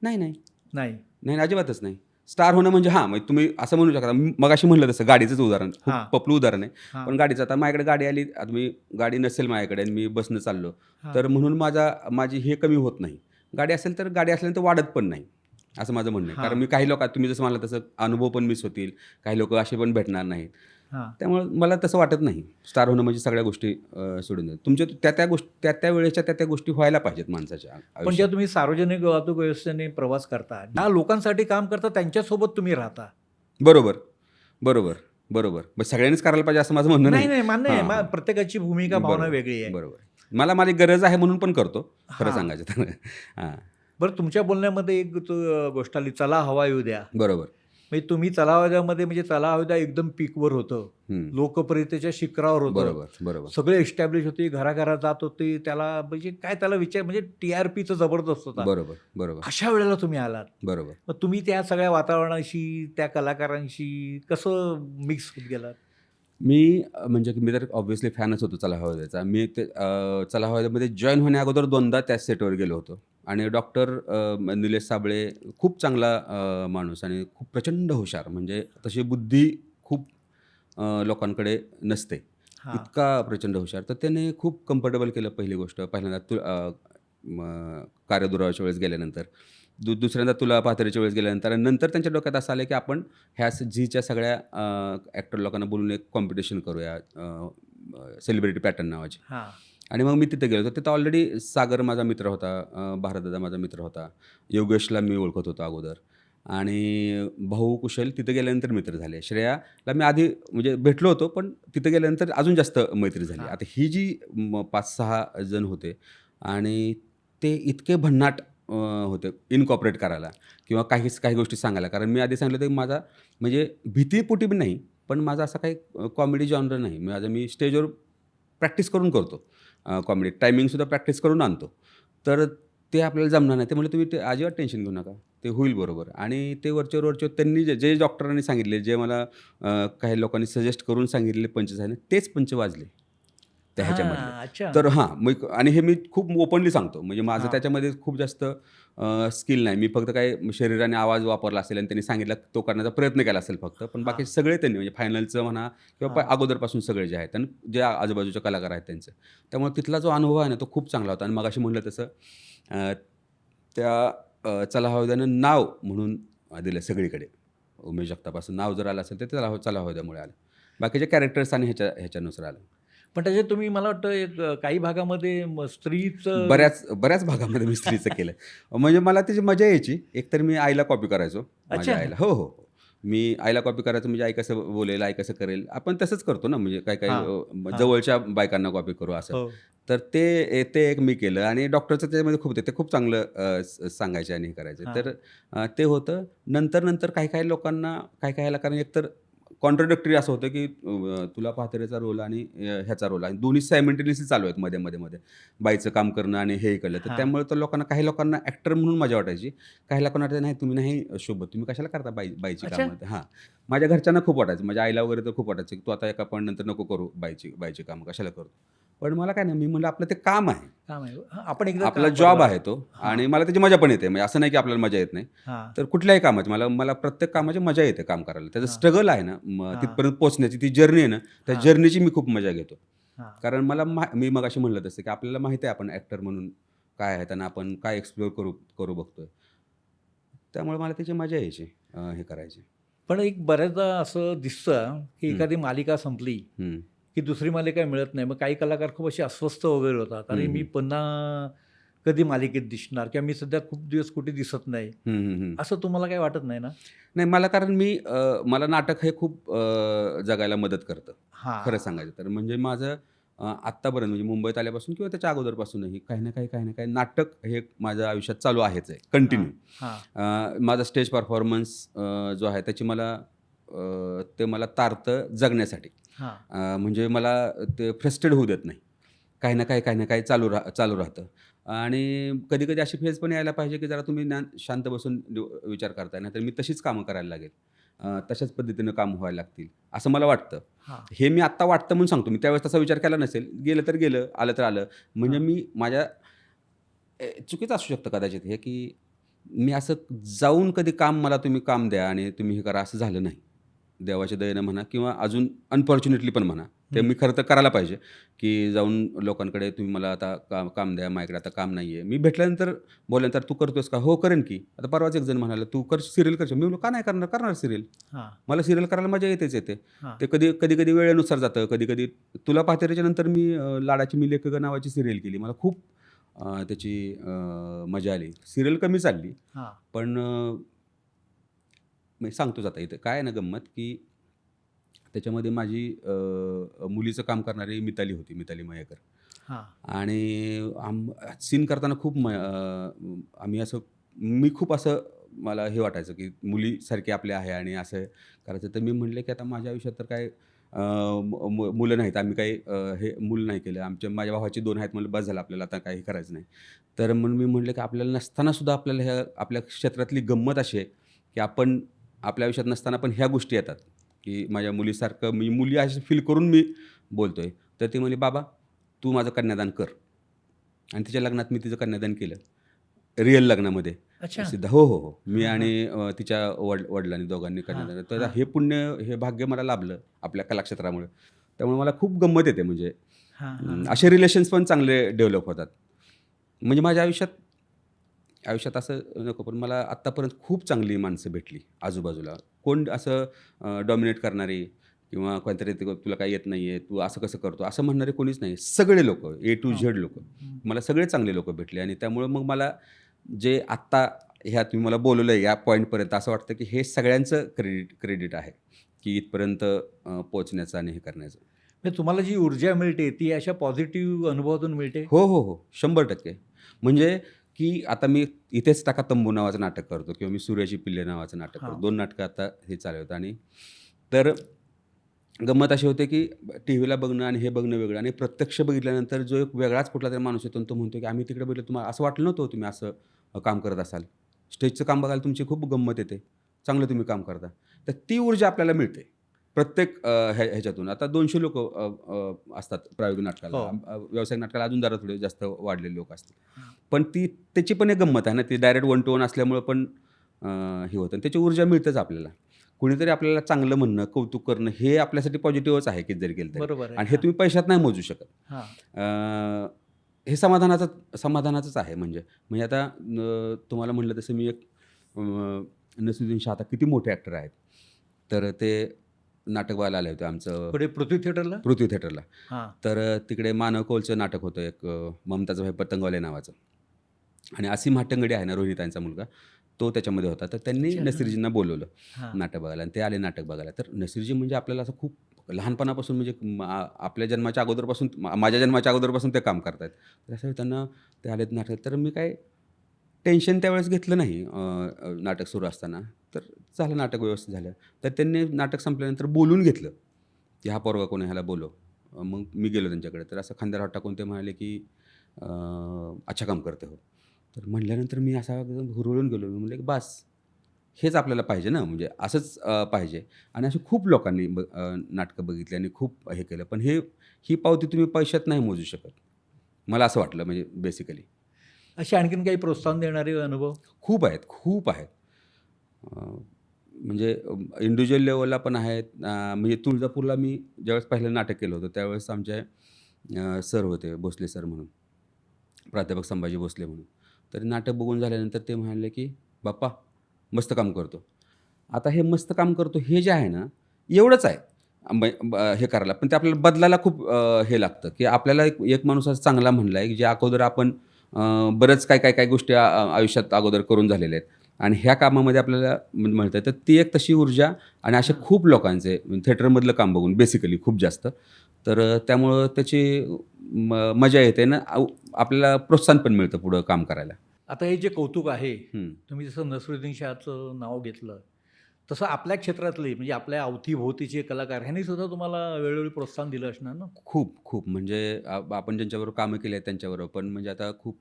नाही, नाही. नाही. नाही, अजिबातच नाही. स्टार होणं म्हणजे हां, म्हणजे तुम्ही असं म्हणू शकता. मगाशी म्हटलं तसं गाडीचंच उदाहरण, खूप हां, पपलं उदाहरण आहे. हां, पण गाडीचं, आता माझ्याकडे गाडी आली, आता मी गाडी नसेल माझ्याकडे आणि मी बसनं चाललो, हां, तर म्हणून माझी हे कमी होत नाही. गाडी असेल तर गाडी असल्यानंतर वाढत पण नाही, असं माझं म्हणणं आहे. कारण हां, मी काही लोक, तुम्ही जसं म्हणाला तसं अनुभव पण मिस होतील. काही लोकं असे पण भेटणार नाहीत. हां. त्यामुळे मला तसं वाटत नाही. स्टार होणं म्हणजे सगळ्या गोष्टी सोडून देणं. तुमच्या त्या गोष्टी त्या वेळेच्या त्या गोष्टी व्हायला पाहिजेत माणसाच्या पण आयुष्यात. जेव्हा तुम्ही सार्वजनिक वाहतूक व्यवस्थेने प्रवास करता, ज्या लोकांसाठी काम करता त्यांच्यासोबत तुम्ही राहता. बरोबर, बरोबर, बरोबर. मग सगळ्यांनीच करायला पाहिजे असं माझं म्हणणं नाही, नाही. नाही, मान्य आहे. हां, हां. प्रत्येकाची भूमिका, भावना बरोबर, वेगळी आहे. बरोबर. मला माझी गरज आहे म्हणून पण करतो, खरं हां. सांगायचं तर. हां, बरं तुमच्या बोलण्यामध्ये एक गोष्ट आली, चला हवा येऊ द्या. बरोबर. म्हणजे तुम्ही चला हवा द्यामध्ये म्हणजे चला हवा द्या एकदम पीकवर होतं. हं. लोकप्रियतेच्या शिखरावर होतं. बरोबर, बरोबर. सगळे एस्टॅब्लिश होते, घराघरात जात होते. त्याला म्हणजे काय त्याला विचार म्हणजे टी-आर-पीचं जबरदस्त होता. बरोबर, बरोबर, अशा वेळेला तुम्ही आलात. बरोबर. मग तुम्ही त्या सगळ्या वातावरणाशी, त्या कलाकारांशी कसं मिक्स होत गेलात? म्हणजे मी तर ऑब्व्हियसली फॅनच होतो चला हवा द्याचा. मी ते चला हवा द्यामध्ये जॉइन होण्याअगोदर 2दा त्याच सेटवर गेलो होतो, आणि डॉक्टर निलेश साबळे खूप चांगला माणूस आणि खूप प्रचंड हुशार. म्हणजे तशी बुद्धी खूप लोकांकडे नसते. हां, इतका प्रचंड हुशार. तर त्याने खूप कम्फर्टेबल केलं पहिली गोष्ट. पहिल्यांदा कार्यदुरावाच्या वेळेस गेल्यानंतर. दुसऱ्यांदा तुला पाथरीच्या वेळेस गेल्यानंतर, आणि नंतर त्यांच्या डोक्यात असं आलं की आपण ह्या झीच्या सगळ्या ॲक्टर लोकांना बोलून एक कॉम्पिटिशन करूया, सेलिब्रिटी पॅटर्न नावाची. हां, आणि मग मी तिथे गेलो. तर तिथं ऑलरेडी सागर माझा मित्र होता, भारतदादा माझा मित्र होता, योगेशला मी ओळखत होतो अगोदर, आणि भाऊ कुशल तिथे गेल्यानंतर मित्र झाले. श्रेयाला मी आधी म्हणजे भेटलो होतो, पण तिथे गेल्यानंतर अजून जास्त मैत्री झाली. हां. आता ही जी 5-6 जण होते, आणि ते इतके भन्नाट होते इनकॉर्पोरेट करायला किंवा काही गोष्टी सांगायला. कारण मी आधी सांगितलं, तर माझा म्हणजे भीतीपोटी पण नाही, पण माझा असा काही कॉमेडी जॉनर नाही. मी स्टेजवर प्रॅक्टिस करून करतो कॉमेडी. टायमिंगसुद्धा प्रॅक्टिस करून आणतो. तर ते आपल्याला जमणार नाही. ते म्हणले, "तुम्ही अजिबात टेन्शन घेऊ नका. ते होईल बरोबर." आणि ते वरचेवर त्यांनी जे डॉक्टरांनी सांगितले, जे मला काही लोकांनी सजेस्ट करून सांगितलेले पंच झाले, तेच पंच वाजले त्या ह्याच्यामधले. हां, अच्छा. तर हां, मग आणि हे मी खूप ओपनली सांगतो. म्हणजे माझं हां, त्याच्यामध्ये खूप जास्त स्किल नाही. मी फक्त काय शरीराने आवाज वापरला असेल आणि त्यांनी सांगितलं तो करण्याचा प्रयत्न केला असेल फक्त. पण बाकी हां, सगळे त्यांनी, म्हणजे फायनलचं म्हणा किंवा हां. अगोदरपासून सगळे जे आहेत आणि जे आजूबाजूचे कलाकार आहेत त्यांचं. त्यामुळे तिथला जो अनुभव आहे ना, तो खूप चांगला होता. आणि मगाशी म्हटलं तसं अ, त्या चला हवा द्यानं नाव म्हणून दिलं सगळीकडे. उमेश जगतापासून नाव जर आलं असेल तर चला हवा द्यामुळे आलं. बाकीचे कॅरेक्टर्स आणि ह्याच्यानुसार आलं. पण त्याच्यात तुम्ही मला वाटतं एक काही भागामध्ये स्त्रीचं बऱ्याच भागामध्ये मी स्त्रीचं केलं. म्हणजे मला त्याची मजा यायची. एकतर मी आईला कॉपी करायचो, अच्छा. माझ्या आईला. हो, हो, हो. मी आईला कॉपी करायचो, म्हणजे आई कसं बोलेल, आई कसं करेल, आपण तसंच करतो ना, म्हणजे काही हां, हां. जवळच्या बायकांना कॉपी करू असं. हो. तर ते एक मी केलं, आणि डॉक्टरचं त्याच्यामध्ये खूप ते खूप चांगलं सांगायचे आणि हे करायचे. हां, तर ते होतं. नंतर काही लोकांना, काही ह्याला, कारण एकतर कॉन्ट्राडिक्टरी असं होतं, की तुला म्हाताऱ्याचा रोल आणि ह्याचा रोल आणि दोन्ही सायमल्टेनियसली चालू आहेत मध्ये. बाईचं काम करणं आणि हे केलं. तर हां. त्यामुळे तर काही लोकांना ॲक्टर म्हणून मजा वाटायची. काही लोकांना वाटायचं, "नाही, तुम्ही नाही शोभत. तुम्ही कशाला करता बाईची अच्छा. कामं?" हां. माझ्या घरच्यांना खूप वाटायचं. माझ्या आईला वगैरे तर खूप वाटायचं, की "तू आता एका पॉइंट नंतर नको करू बाईची कामं. कशाला करतो?" पण मला काय नाही, मी म्हटलं आपलं ते काम आहे. काम आहे. हां, आपण एकदा आपला जॉब बरोबर आहे आहे. तो हां, आणि मला त्याची मजा पण येते. म्हणजे असं नाही की आपल्याला मजा येत नाही. हां, तर कुठल्याही कामाची मला मला प्रत्येक कामाची मजा येते काम करायला. त्याचं हां, स्ट्रगल आहे ना, हां, तिथपर्यंत पोहोचण्याची ती जर्नी आहे ना, त्या हां, जर्नीची मी खूप मजा घेतो. हां. कारण मला मी मगाशी म्हटलं तसं, की आपल्याला माहिती आहे आपण ॲक्टर म्हणून काय आहे आणि आपण काय एक्सप्लोर करू करू बघतोय. त्यामुळे मला त्याची मजा यायची हे करायची. पण एक बऱ्याचदा असं दिसतं, की हं, एखादी मालिका संपली, हं, की दुसरी मालिका मिळत नाही. मग काही कलाकार खूप असे अस्वस्थ वगैरे होतात. अरे, हं, मी हं. पुन्हा कधी मालिकेत दिसणार किंवा मी सध्या खूप दिवस कुठे दिसत नाही. हं, हं, हं. असं तुम्हाला काही वाटत नाही ना? नाही मला कारण मला नाटक हे खूप जगायला मदत करतं. खरं हां, सांगायचं तर. म्हणजे माझं आत्तापर्यंत म्हणजे मुंबईत आल्यापासून किंवा त्याच्या अगोदरपासूनही काही ना काही नाटक हे माझ्या आयुष्यात चालू आहेच आहे, हां, कंटिन्यू. हां, माझा स्टेज परफॉर्मन्स जो आहे त्याची ते मला तारतं जगण्यासाठी. हां, म्हणजे मला ते फ्रस्ट्रेट होऊ देत नाही. काही ना काही चालू राहतं. आणि कधी-कधी अशी फेज पण यायला पाहिजे, की जरा तुम्ही शांत बसून विचार करताय. नाहीतर मी तशीच कामं करायला लागेल. तशाच पद्धतीनं कामं व्हायला लागतील, असं मला वाटतं. हां, हे मी आत्ता वाटतं म्हणून सांगतो. मी त्यावेळेस तसा विचार केला नसेल. गेलं तर गेलं, आलं तर आलं. म्हणजे हां. मी माझ्या चुकीचं असू शकतं कदाचित हे, की मी असं जाऊन कधी मला तुम्ही काम द्या आणि तुम्ही हे करा असं झालं नाही. देवाच्या दयेनं म्हणा किंवा अजून अनफॉर्च्युनेटली पण म्हणा. ते हं. मी खरं तर करायला पाहिजे, की जाऊन लोकांकडे तुम्ही मला आता काम द्या, माझ्याकडे आता काम नाही आहे. मी भेटल्यानंतर बोलल्यानंतर, "तू करतोस का?" "हो, करेन की." आता परवाच एक जण म्हणाला, "तू सीरियल करशील?" मी म्हणालो, "का नाही करणार? करणार सीरियल." हां, मला सीरियल करायला मजा येते. हां. ते कधी-कधी वेळेनुसार जातं. कधी-कधी तुला पाहतेच्या नंतर मी लाडाची मी लेखक नावाची सीरियल केली. मला खूप त्याची मजा आली. सीरियल कमी चालली. हां, पण मी सांगतोच आता इथं काय आहे ना गंमत, की त्याच्यामध्ये माझी मुलीचं काम करणारी मिताली होती, मिताली मयेकर. हां, आणि सीन करताना आम्ही असं मी खूप असं मला हे वाटायचं, की मुलीसारखी आपली आहे आणि असं करायचं. तर मी म्हटलं, की आता माझ्या आयुष्यात तर काय मुलं नाहीत. आम्ही काही हे मूल नाही केलं. माझ्या भावाची 2 आहेत म्हणलं बस झालं आपल्याला आता काही करायचं नाही. तर मग मी म्हटलं, की आपल्याला नसताना सुद्धा आपल्याला ह्या आपल्या क्षेत्रातली गंमत अशी आहे, की आपण आपल्या आयुष्यात नसताना पण ह्या गोष्टी येतात, की माझ्या मुलीसारखं मी मुली अशी फील करून मी बोलतोय. तर ती म्हणली, "बाबा तू माझं कन्यादान कर." आणि तिच्या लग्नात मी तिचं कन्यादान केलं. रिअल लग्नामध्ये. अच्छा. सिद्ध हो. मी हां, हां, आणि तिच्या वडिलांनी दोघांनी हां, कन्यादान तर हां, हे पुण्य, हे भाग्य मला लाभलं आपल्या कलाक्षेत्रामुळे. त्यामुळे मला खूप गंमत येते म्हणजे हां, हां, असे हां. रिलेशन्स पण चांगले डेव्हलप होतात. म्हणजे माझ्या आयुष्यात असं नको, पण मला आत्तापर्यंत खूप चांगली माणसं भेटली आजूबाजूला. कोण असं डॉमिनेट करणारी किंवा कोणतरी तुला काही येत नाहीये, तू असं कसं करतो, असं म्हणणारे कोणीच नाही. सगळे लोकं, ए टू हो. झेड लोकं. हं. मला सगळे चांगले लोकं भेटले आणि त्यामुळे मग मला जे आत्ता ह्या तुम्ही मला बोलवलंय या पॉइंटपर्यंत असं वाटतं, की हे सगळ्यांचं क्रेडिट आहे, की इथपर्यंत पोहोचण्याचं आणि हे करण्याचं. म्हणजे तुम्हाला जी ऊर्जा मिळते, ती अशा पॉझिटिव्ह अनुभवातून मिळते? हो. 100% म्हणजे की आता मी इथेच टाका तंबू नावाचं नाटक करतो किंवा मी सूर्याची पिल्ले नावाचं नाटक करतो. हां, 2 नाटकं आता हे चालू आहेत आणि तर गंमत अशी होते, की टीव्हीला बघणं आणि हे बघणं वेगळं आणि प्रत्यक्ष बघितल्यानंतर जो एक वेगळाच कुठलातरी माणूस येतो आणि तो म्हणतो, की "आम्ही तिकडे बघितलं, तुम्हाला असं वाटलं नव्हतं हो तुम्ही असं काम करत असाल. स्टेजचं काम बघायला तुमची खूप गंमत येते. चांगलं तुम्ही काम करता." तर ती ऊर्जा आपल्याला मिळते. प्रत्येक ह्याच्यातून. आता 200 लोकं असतात प्रायोगिक हो. नाटकाला. व्यावसायिक नाटकाला अजून जरा थोडे जास्त वाढलेले लोक असतील. हां. पण त्याची पण एक गंमत आहे ना, ती डायरेक्ट 1 टू 1 असल्यामुळं पण हे होतं आणि त्याची ऊर्जा मिळतेच आपल्याला. कुणीतरी आपल्याला चांगलं म्हणणं, कौतुक करणं हे आपल्यासाठी पॉझिटिव्हच आहे किती जरी केलं तरी. बरोबर आहे. आणि हे हां, तुम्ही पैशात नाही मोजू शकत. हां, हे समाधानाचंच आहे म्हणजे. म्हणजे आता तुम्हाला म्हटलं तसं मी एक नसीरुद्दीन शाह आता किती मोठे ॲक्टर आहेत. तर ते नाटक बघायला आले होते आमचं कुठे पृथ्वी थिएटरला? पृथ्वी थिएटरला. हां. तर तिकडे मानव कौलचं नाटक होतं एक ममताज भाई पतंगवाले नावाचं. आणि असीम हाटंगडी आहे ना रोहितांचा मुलगा, तो त्याच्यामध्ये होता. तर त्यांनी अच्छा. हां, नसीरजींना बोलवलं हां. नाटक बघायला आणि ते आले नाटक बघायला. तर नसीरजी म्हणजे आपल्याला असं खूप लहानपणापासून म्हणजे आपल्या जन्माच्या अगोदरपासून माझ्या जन्माच्या अगोदरपासून ते काम करतायत. तर असं त्यांना ते आलेत नाटक तर मी काय टेन्शन त्यावेळेस घेतलं नाही नाटक सुरू असताना. तर झालं नाटक व्यवस्थित झालं. तर त्यांनी नाटक संपल्यानंतर बोलून घेतलं, की हा पोरगा कोण आहे ह्याला बोलव. मग मी गेलो त्यांच्याकडे. तर असं खांद्यावर हात टाकून ते म्हणाले, की अच्छा काम करते हो. तर म्हटल्यानंतर मी असा एकदम हुरळून गेलो. मी म्हटलं, की "बास, हेच आपल्याला पाहिजे ना, म्हणजे असंच पाहिजे." आणि अशी खूप लोकांनी नाटकं बघितली आणि खूप हे केलं. पण ही पावती तुम्ही पैशात नाही मोजू शकत. मला असं वाटलं म्हणजे बेसिकली. असे आणखीन काही प्रोत्साहन देणारे अनुभव? खूप आहेत, खूप आहेत. म्हणजे इंडिव्हिज्युअल लेव्हलला पण आहेत. म्हणजे तुळजापूरला मी ज्यावेळेस पहिलं नाटक केलं होतं, त्यावेळेस आमचे सर होते, भोसले सर म्हणून, प्राध्यापक संभाजी भोसले म्हणून. तर नाटक बघून झाल्यानंतर ते म्हणाले, की "बाप्पा, मस्त काम करतो." आता हे मस्त काम करतो हे जे आहे ना, एवढंच आहे. हे करायला. पण ते आपल्याला बदलायला खूप हे लागतं, की आपल्याला एक एक माणूस असा चांगला म्हणला आहे, की ज्या अगोदर आपण बरंच काय गोष्टी आयुष्यात अगोदर करून झालेल्या आहेत आणि ह्या कामामध्ये आपल्याला मिळतं. तर ती एक तशी ऊर्जा आणि असे हां. खूप लोकांचे थिएटरमधलं काम बघून बेसिकली खूप जास्त. तर त्यामुळं त्याची मजा येते ना, आपल्याला प्रोत्साहन पण मिळतं पुढं काम करायला. आता हे जे कौतुक आहे, हं. तुम्ही जसं नसरुद्दीन शाहचं नाव घेतलं, तसं आपल्या क्षेत्रातले म्हणजे आपल्या अवतीभोवतीचे कलाकार ह्यांनी सुद्धा तुम्हाला वेळोवेळी प्रोत्साहन दिलं असणार ना? खूप म्हणजे आपण ज्यांच्याबरोबर कामं केली आहेत त्यांच्याबरोबर पण म्हणजे आता खूप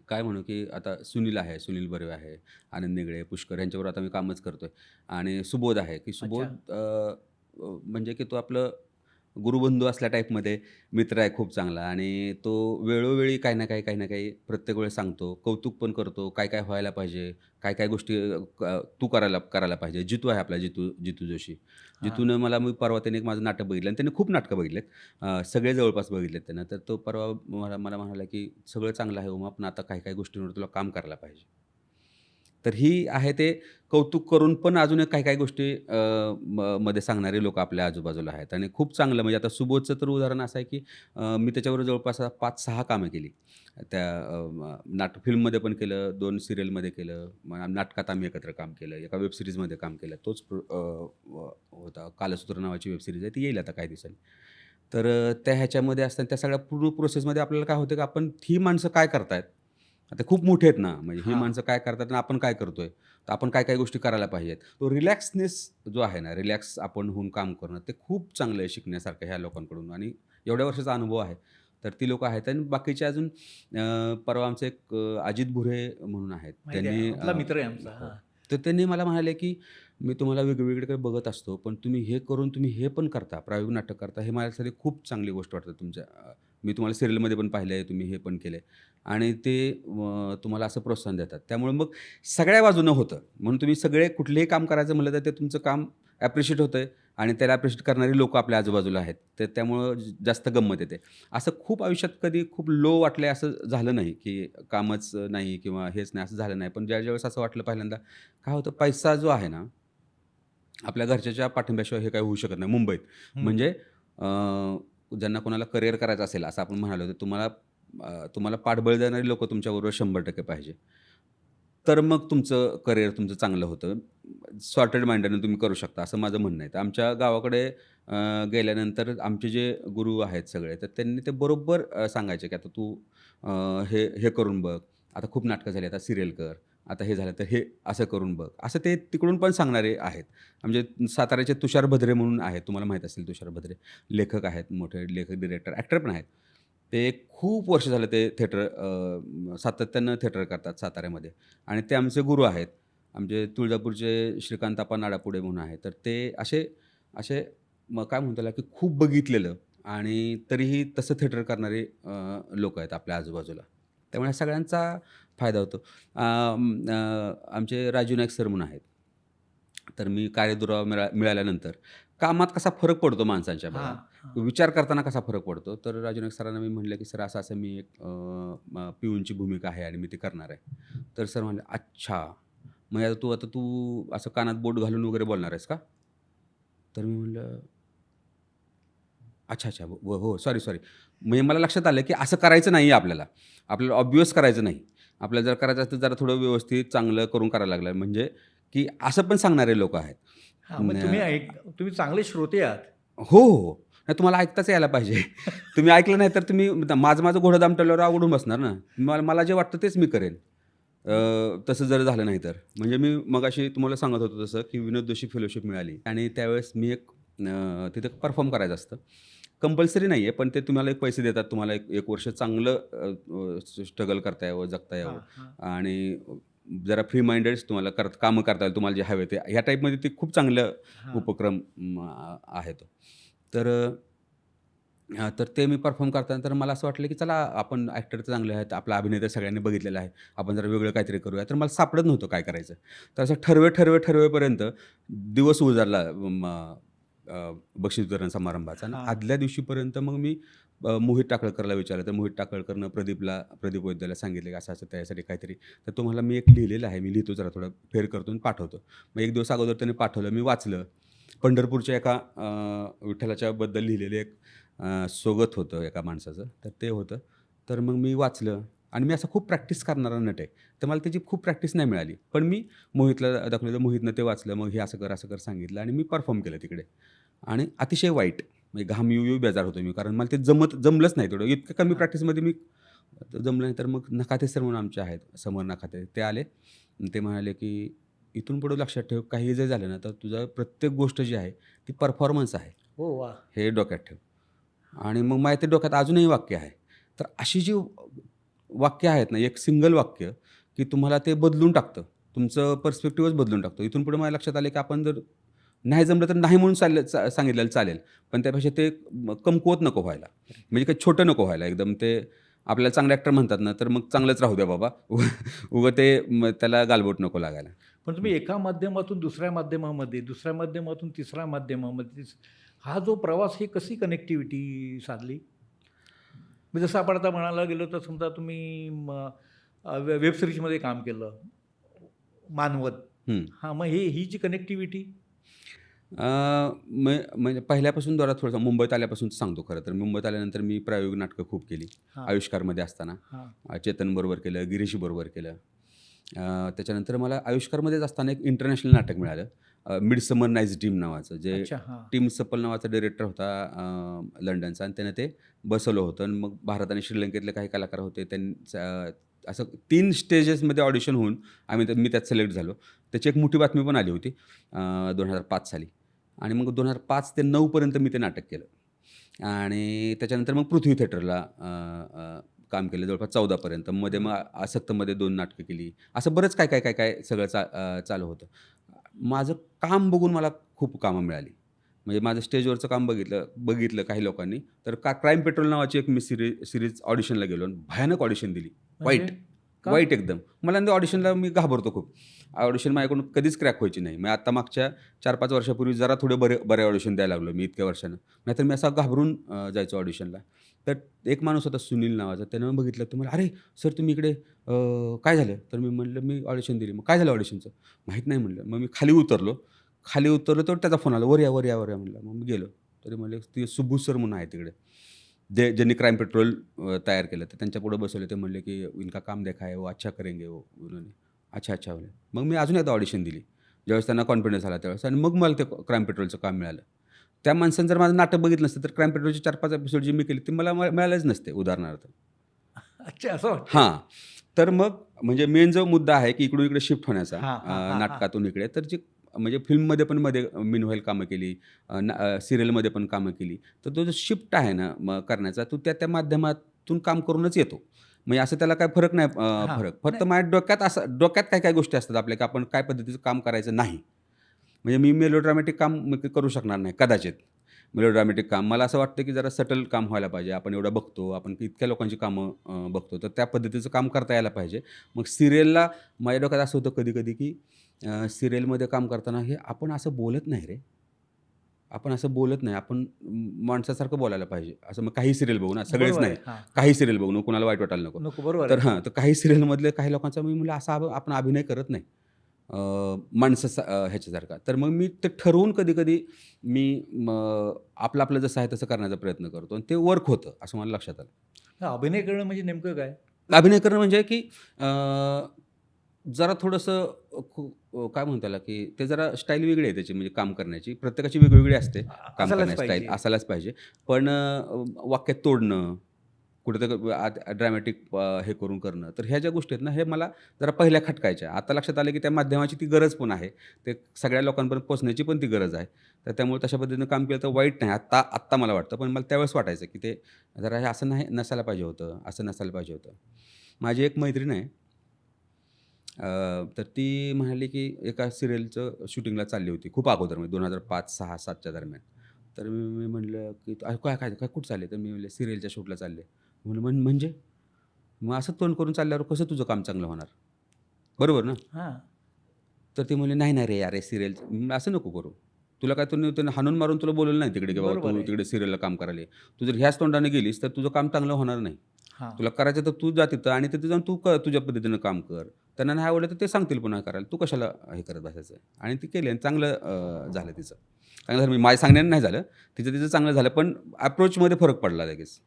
काय म्हणू, की आता सुनील आहे, सुनील बर्वे आहे, आनंद निगळे, पुष्कर यांच्याबरोबर आता मी कामच करतोय आणि सुबोध आहे, की अच्छा. सुबोध म्हणजे की तो आपलं गुरुबंधू असल्या टाईपमध्ये मित्र आहे खूप चांगला आणि तो वेळोवेळी काही ना काही प्रत्येक वेळेस सांगतो. कौतुक पण करतो. काय व्हायला पाहिजे, काय गोष्टी तू करायला करायला पाहिजे. जितू आहे आपला जितू जोशी. हां. जितूनं मी परवा त्याने एक माझं नाटक बघितलं आणि त्याने खूप नाटकं बघितलेत. सगळे जवळपास बघितलेत त्यानं. तर तो परवा मला म्हणाला, की "सगळं चांगलं आहे उमा, पण आता काही गोष्टींवर तुला काम करायला पाहिजे." तर ही आहे ते कौतुक करून पण अजून एक काही गोष्टी मध्ये सांगणारे लोकं आपल्या आजूबाजूला आहेत आणि खूप चांगलं म्हणजे आता सुबोधचं तर उदाहरण असं आहे, की मी त्याच्याबरोबर जवळपास 5-6 कामं केली. त्या फिल्ममध्ये पण केलं, 2 सीरियलमध्ये केलं, मग नाटकात आम्ही एकत्र काम केलं, एका वेब सीरीजमध्ये काम केलं. तोच होता कालसूत्र नावाची वेब सीरीज आहे, ती येईल आता काही दिवसांनी. तर त्या ह्याच्यामध्ये असताना त्या सगळ्या पूर्ण प्रोसेसमध्ये आपल्याला काय होतं, की आपण ही माणसं काय करतायत? आता खूप मोठे आहेत ना, म्हणजे ही हां. माणसं काय करतात आणि आपण काय करतोय? तर आपण काय गोष्टी करायला पाहिजेत. तो रिलॅक्सनेस जो आहे ना, रिलॅक्स आपण होऊन काम करणं, ते खूप चांगलं आहे शिकण्यासारखं ह्या लोकांकडून आणि एवढ्या वर्षाचा अनुभव आहे. तर ती लोकं आहेत आणि बाकीचे अजून परवा आमचे एक अजित भुरे म्हणून आहेत. माहिती आहे. त्यांनी आपला मित्र आहे आमचा. हो. हां. तर त्यांनी मला म्हणाले, की "मी तुम्हाला वेगवेगळीकडे बघत असतो, पण तुम्ही हे करून तुम्ही हे पण करता, प्रायोगिक नाटक करता, हे माझ्यासाठी खूप चांगली गोष्ट वाटते तुमच्या मी तुम्हाला सीरियलमध्ये पण पाहिलंय, तुम्ही हे पण केलंय." आणि ते तुम्हाला असं प्रोत्साहन देतात. त्यामुळे मग सगळ्या बाजूनं होतं. म्हणून तुम्ही सगळे कुठलेही काम करायचं म्हटलं तर ते तुमचं काम ॲप्रिशिएट होतंय आणि त्याला ॲप्रिशिएट करणारी लोकं आपल्या आजूबाजूला आहेत. तर त्यामुळं जास्त गंमत येते. असं खूप आयुष्यात कधी खूप लो वाटलंय असं झालं नाही, की कामच नाही किंवा हेच नाही असं झालं नाही. पण ज्यावेळेस असं वाटलं पहिल्यांदा काय होतं पैसा जो आहे ना, आपल्या घरच्याच्या पाठिंब्याशिवाय हे काही होऊ शकत नाही मुंबईत. हं. म्हणजे ज्यांना कोणाला करिअर करायचं असेल असं आपण म्हणालो, तर तुम्हाला पाठबळ देणारी लोकं तुमच्याबरोबर 100% पाहिजे. तर मग तुमचं करिअर तुमचं चांगलं होतं. सॉर्टेड माइंडने तुम्ही करू शकता असं माझं म्हणणं आहे. तर आमच्या गावाकडे गेल्यानंतर आमचे जे गुरु आहेत सगळे, तर त्यांनी ते बरोबर सांगायचे, की आता तू हे हे करून बघ. आता खूप नाटकं झाली, आता सीरियल कर. आता हे झालं तर हे असं करून बघ. असं ते तिकडून पण सांगणारे आहेत. म्हणजे साताऱ्याचे तुषार भद्रे म्हणून आहेत. तुम्हाला माहीत असेल तुषार भद्रे. लेखक आहेत, मोठे लेखक, डिरेक्टर, ॲक्टर पण आहेत. ते खूप वर्ष झालं ते सातत्यानं थिएटर करतात साताऱ्यामध्ये आणि ते आमचे गुरु आहेत. आमचे तुळजापूरचे श्रीकांताप्पा नाडापुडे म्हणून आहेत. तर ते असे असे मग काय म्हणता येईल, की खूप बघितलेलं आणि तरीही तसं थिएटर करणारे लोकं आहेत आपल्या आजूबाजूला. त्यामुळे सगळ्यांचा फायदा होतो. आमचे राजू नाईक सर म्हणून आहेत. तर मी कार्यदुरावा मिळाल्यानंतर कामात कसा फरक पडतो माणसांच्या बघा. हां, हां. विचार करताना कसा फरक पडतो. तर राजू नाईक सरांना मी म्हटलं, की "सर असं-असं मी एक पिऊनची भूमिका आहे आणि मी ती करणार आहे." तर सर म्हणाले, "अच्छा, मग आता तू असं कानात बोट घालून वगैरे बोलणार आहेस का?" तर मी म्हटलं, अच्छा. हो, सॉरी. म्हणजे मला लक्षात आलं, की असं करायचं नाहीये आपल्याला. आपल्याला ऑब्व्हियस करायचं नाही. आपल्याला जर करायचं असेल, तर जरा थोडं व्यवस्थित चांगलं करून करायला लागलं. म्हणजे की असं पण सांगणारे लोकं आहेत. हां, मग तुम्ही चांगले श्रोते आहात. हो. नाही तुम्हाला ऐकताच यायला पाहिजे. तुम्ही ऐकलं नाही तर तुम्ही माझं घोडं दामटवल्यावर अवघडून बसणार ना. मला मला जे वाटतं तेच मी करेन. तसं जर झालं नाही तर म्हणजे मी मगाशी तुम्हाला सांगत होतो तसं की विनोद जोशी फेलोशिप मिळाली आणि त्यावेळेस मी एक तिथं परफॉर्म करायचं असतं. कंपल्सरी नाही आहे, पण ते तुम्हाला एक पैसे देतात. तुम्हाला एक वर्ष चांगलं स्ट्रगल करता यावं, जगता हां, यावं हां, आणि जरा फ्री माइंडेड तुम्हाला कामं करता येईल तुम्हाला जे हवे ते. ह्या टाईपमध्ये ते खूप चांगलं हां. उपक्रम आहे तो. तर तर ते मी परफॉर्म करताना तर मला असं वाटलं, की चला आपण ॲक्टर तर चांगले आहेत, आपला अभिनय तर सगळ्यांनी बघितलेला आहे. आपण जरा वेगळं काहीतरी करूया. तर मला सापडत नव्हतं काय करायचं. तर असं ठरवेपर्यंत दिवस उजाडला बक्षीस वितरण समारंभाचा आणि हां. आदल्या दिवशीपर्यंत मग मी मोहित टाकळकरला विचारलं. तर मोहित टाकळकरनं प्रदीप वैद्यला सांगितलं, की असं-असं त्याच्यासाठी काहीतरी. तर तुम्हाला मी एक लिहिलेलं आहे. मी लिहितो जरा थोडं फेर करतो आणि पाठवतो. मग एक दिवस अगोदर त्याने पाठवलं. मी वाचलं. पंढरपूरच्या एका विठ्ठलाच्या बद्दल लिहिलेले एक सोगत होतं एका माणसाचं, तर ते होतं. तर मग मी वाचलं आणि मी असा खूप प्रॅक्टिस करणारा नट आहे. तर मला त्याची खूप प्रॅक्टिस नाही मिळाली. पण मी मोहितला दाखवलं, तर मोहितनं ते वाचलं. मग हे असं कर सांगितलं आणि मी परफॉर्म केलं तिकडे आणि अतिशय वाईट. म्हणजे घाम येऊ बेजार होतो मी. कारण मला ते जमलंच नाही तेवढं. इतकं कमी हां. प्रॅक्टिसमध्ये मी जमलं नाही. तर मग नखाते सर म्हणून आमचे आहेत, समर नखाते. ते आले. ते म्हणाले, की "इथून पुढे लक्षात ठेव, काहीही जर झालं ना, तर तुझं प्रत्येक गोष्ट जी आहे, ती परफॉर्मन्स आहे. हो, वाह! हे डोक्यात ठेव." आणि मग माझ्या ते डोक्यात अजूनही वाक्य आहे. तर अशी जी वाक्य आहेत ना, एक सिंगल वाक्य, की तुम्हाला ते बदलून टाकतं. तुमचं पर्स्पेक्टिव्हच बदलून टाकतं. इथून पुढे माझ्या लक्षात आलं, की आपण जर नाही जमलं तर नाही म्हणून सांगितलेलं चालेल. पण त्यापेक्षा ते कमकुवत नको व्हायला. म्हणजे काही छोटं नको व्हायला एकदम ते आपल्याला चांगले ॲक्टर म्हणतात ना, तर मग चांगलंच राहू द्या बाबा. उगं ते त्याला गालबोट नको लागायला. पण तुम्ही एका माध्यमातून दुसऱ्या माध्यमामध्ये, दुसऱ्या माध्यमातून तिसऱ्या माध्यमामध्ये हा जो प्रवास ही कशी कनेक्टिव्हिटी साधली? म्हणजे जसं आपण आता म्हणायला गेलो तर समजा तुम्ही वेब सीरीजमध्ये काम केलं, मानवत. हं. हां, मग ही जी कनेक्टिव्हिटी अ, म्हणजे पहिल्यापासून जरा थोडंसं मुंबईत आल्यापासूनच सांगतो खरं तर. मुंबईत आल्यानंतर मी प्रायोगिक नाटकं खूप केली. हां, आयुष्कारमध्ये असताना. हां. चेतनबरोबर केलं, गिरीशबरोबर केलं. त्याच्यानंतर मला आयुष्कारमध्येच असताना एक इंटरनॅशनल नाटक मिळालं. मिडसमर नाईट्स ड्रीम नावाचं. जे अच्छा, हां. टिम सपल नावाचा डायरेक्टर होता लंडनचा आणि त्याने ते बसवलं होतं आणि मग भारत आणि श्रीलंकेतले काही कलाकार होते. असं 3 स्टेजेसमध्ये ऑडिशन होऊन मी त्यात सिलेक्ट झालो. त्याची एक मोठी बातमी पण आली होती 2005 साली. आणि मग 2005 ते 9 पर्यंत मी ते नाटक केलं आणि त्याच्यानंतर मग पृथ्वी थिएटरला अ, अ, काम केलं जवळपास 14 पर्यंत. मध्ये हां. मग आसक्तमध्ये 2 नाटकं केली. असं बरंच काय सगळं चालू होतं. माझं काम बघून मला खूप कामं मिळाली. म्हणजे माझं स्टेजवरचं काम बघितलं काही लोकांनी, तर क्राईम पेट्रोल नावाची एक मी सीरीज ऑडिशनला गेलो आणि भयानक ऑडिशन दिली. म्हणजे वाईट, का? वाईट एकदम. मला ते ऑडिशनला मी घाबरतो खूप. ऑडिशन माझ्याकडून कधीच क्रॅक व्हायची नाही. मग आता मागच्या 4-5 वर्षापूर्वी जरा थोडे बरे ऑडिशन द्यायला लागलो मी इतक्या वर्षानं. नाहीतर मी असा घाबरून जायचो ऑडिशनला. तर एक माणूस होता सुनील नावाचा. त्यानं बघितलं तर "अरे सर तुम्ही इकडे काय झालं?" तर मी म्हटलं, "मी ऑडिशन दिली." "मग काय झालं ऑडिशनचं?" "माहीत नाही" म्हटलं. मग मी खाली उतरलो तर त्याचा फोन आला, "वर या" म्हणलं. मग मी गेलो. तरी म्हणले, "ते सुब्बू सर म्हणून आहे तिकडे." ज्यांनी क्राईम पेट्रोल तयार केलं. तर त्यांच्यापुढे बसवले. ते म्हणले, की "इनका काम देखा है, वो अच्छा करेंगे वो." उन्होंने. अच्छा म्हणे. मग मी अजून एकदा ऑडिशन दिली. ज्यावेळेस त्यांना कॉन्फिडन्स आला त्यावेळेस आणि मग मला ते क्राईम पेट्रोलचं काम मिळालं. त्या माणसानं जर माझं नाटक बघितलं नसतं, तर क्राईम पेट्रोलचे 4-5 एपिसोड जे मी केले, ते मला मिळालेच नसते उदाहरणार्थ. अच्छा, असं वाटतंय? हां. तर मग म्हणजे मेन जो मुद्दा आहे, की इकडून इकडे शिफ्ट होण्याचा हां, हां, हां, हां. नाटकातून इकडे, तर जे म्हणजे फिल्ममध्ये पण मध्ये मीनव्हाईल कामं केली, सीरियलमध्ये पण कामं केली. तर तो जो शिफ्ट आहे ना करण्याचा, तो त्या त्या माध्यमातून काम करूनच येतो. म्हणजे असं त्याला काही फरक नाही हां. फरक. फक्त नाही. माझ्या डोक्यात काय-काय गोष्टी असतात आपल्या, की आपण काय पद्धतीचं काम करायचं नाही. म्हणजे मी मेलोड्रामॅटिक काम करू शकणार नाही कदाचित. मेलोड्रामॅटिक काम. मला असं वाटतं, की जरा सटल काम व्हायला पाहिजे. आपण एवढं बघतो, आपण इतक्या लोकांची कामं बघतो, तर त्या पद्धतीचं काम करता यायला पाहिजे. मग सीरियलला माझ्या डोक्यात असं होतं कधी-कधी, की सीरियलमध्ये काम करताना हे आपण असं बोलत नाही रे. आपण असं बोलत नाही. आपण माणसासारखं बोलायला पाहिजे. असं मग काही सीरियल बघू ना, सगळेच बरोबर आहे. नाही. हां, हां. काही सीरियल बघू, कुणाला वाईट वाटायला नको. नको, बरोबर तर आहे. हां, हां. तर काही सीरियलमधले काही लोकांचा मी म्हणलं असा आपण अभिनय करत नाही. अ, ह्याच्यासारखा. तर मग मी ते ठरवून कधी-कधी मी आपलं जसं आहे तसं करण्याचा प्रयत्न करतो आणि ते वर्क होतं, असं मला लक्षात आलं. अभिनय करणं म्हणजे नेमकं काय? अभिनय करणं म्हणजे की जरा थोडंसं काय म्हणू त्याला, की ते जरा स्टाईल वेगळी आहे त्याची म्हणजे काम करण्याची. प्रत्येकाची वेगवेगळी असते काम असायलाच करण्याची स्टाईल पाहिजे. असायलाच पाहिजे. पण वाक्यात तोडणं कुठेतरी ड्रॅमॅटिक हे करून करणं. तर ह्या ज्या गोष्टी आहेत ना, हे मला जरा पहिल्या खटकायच्या. आता लक्षात आलं की त्या माध्यमाची ती गरज पण आहे. ते सगळ्या लोकांपर्यंत पोहोचण्याची पण ती गरज आहे. तर त्यामुळे तशा पद्धतीनं काम केलं तर वाईट नाही. आत्ता मला वाटतं. पण मला त्यावेळेस वाटायचं की ते जरा हे असं नाही नसायला पाहिजे होतं, असं नसायला पाहिजे होतं. माझी एक मैत्रीण आहे. तर ती म्हणाली की एका सिरियलचं शूटिंगला चालली होती. खूप अगोदर म्हणजे 2005, 6, 7च्या दरम्यान. तर मी म्हटलं की काय काय काय कुठं चालले?" तर मी म्हणले, "सिरियलच्या शूटला चालले." म्हणलं, म्हणजे?" मग असं तोंड करून चालल्यावर कसं तुझं काम चांगलं होणार? बरोबर ना? हां. तर ती म्हणली, "नाही, नाही रे, अरे सीरियल." म्हणलं, "असं नको करू. तुला काय त्यानं हाणून मारून तुला बोलवलं नाही तिकडे, की बाबा बरोबर तू आहे. तिकडे सीरियलला काम करायला ये. तू जर ह्याच तोंडाने गेलीस तर तुझं काम चांगलं होणार नाही. हां. तुला करायचं तर तू जा तिथं आणि तिथे जाऊन तू तुझ्या पद्धतीनं काम कर. त्यांना नाही आवडलं तर ते सांगतील पुन्हा करायला. तू कशाला हे करत बसायचं?" आणि ती केली आणि चांगलं झालं तिचं. चांगलं झालं म्हणजे माझ्या सांगण्याने नाही झालं. तिचं चांगलं झालं. पण अप्रोचमध्ये फरक पडला लगेच.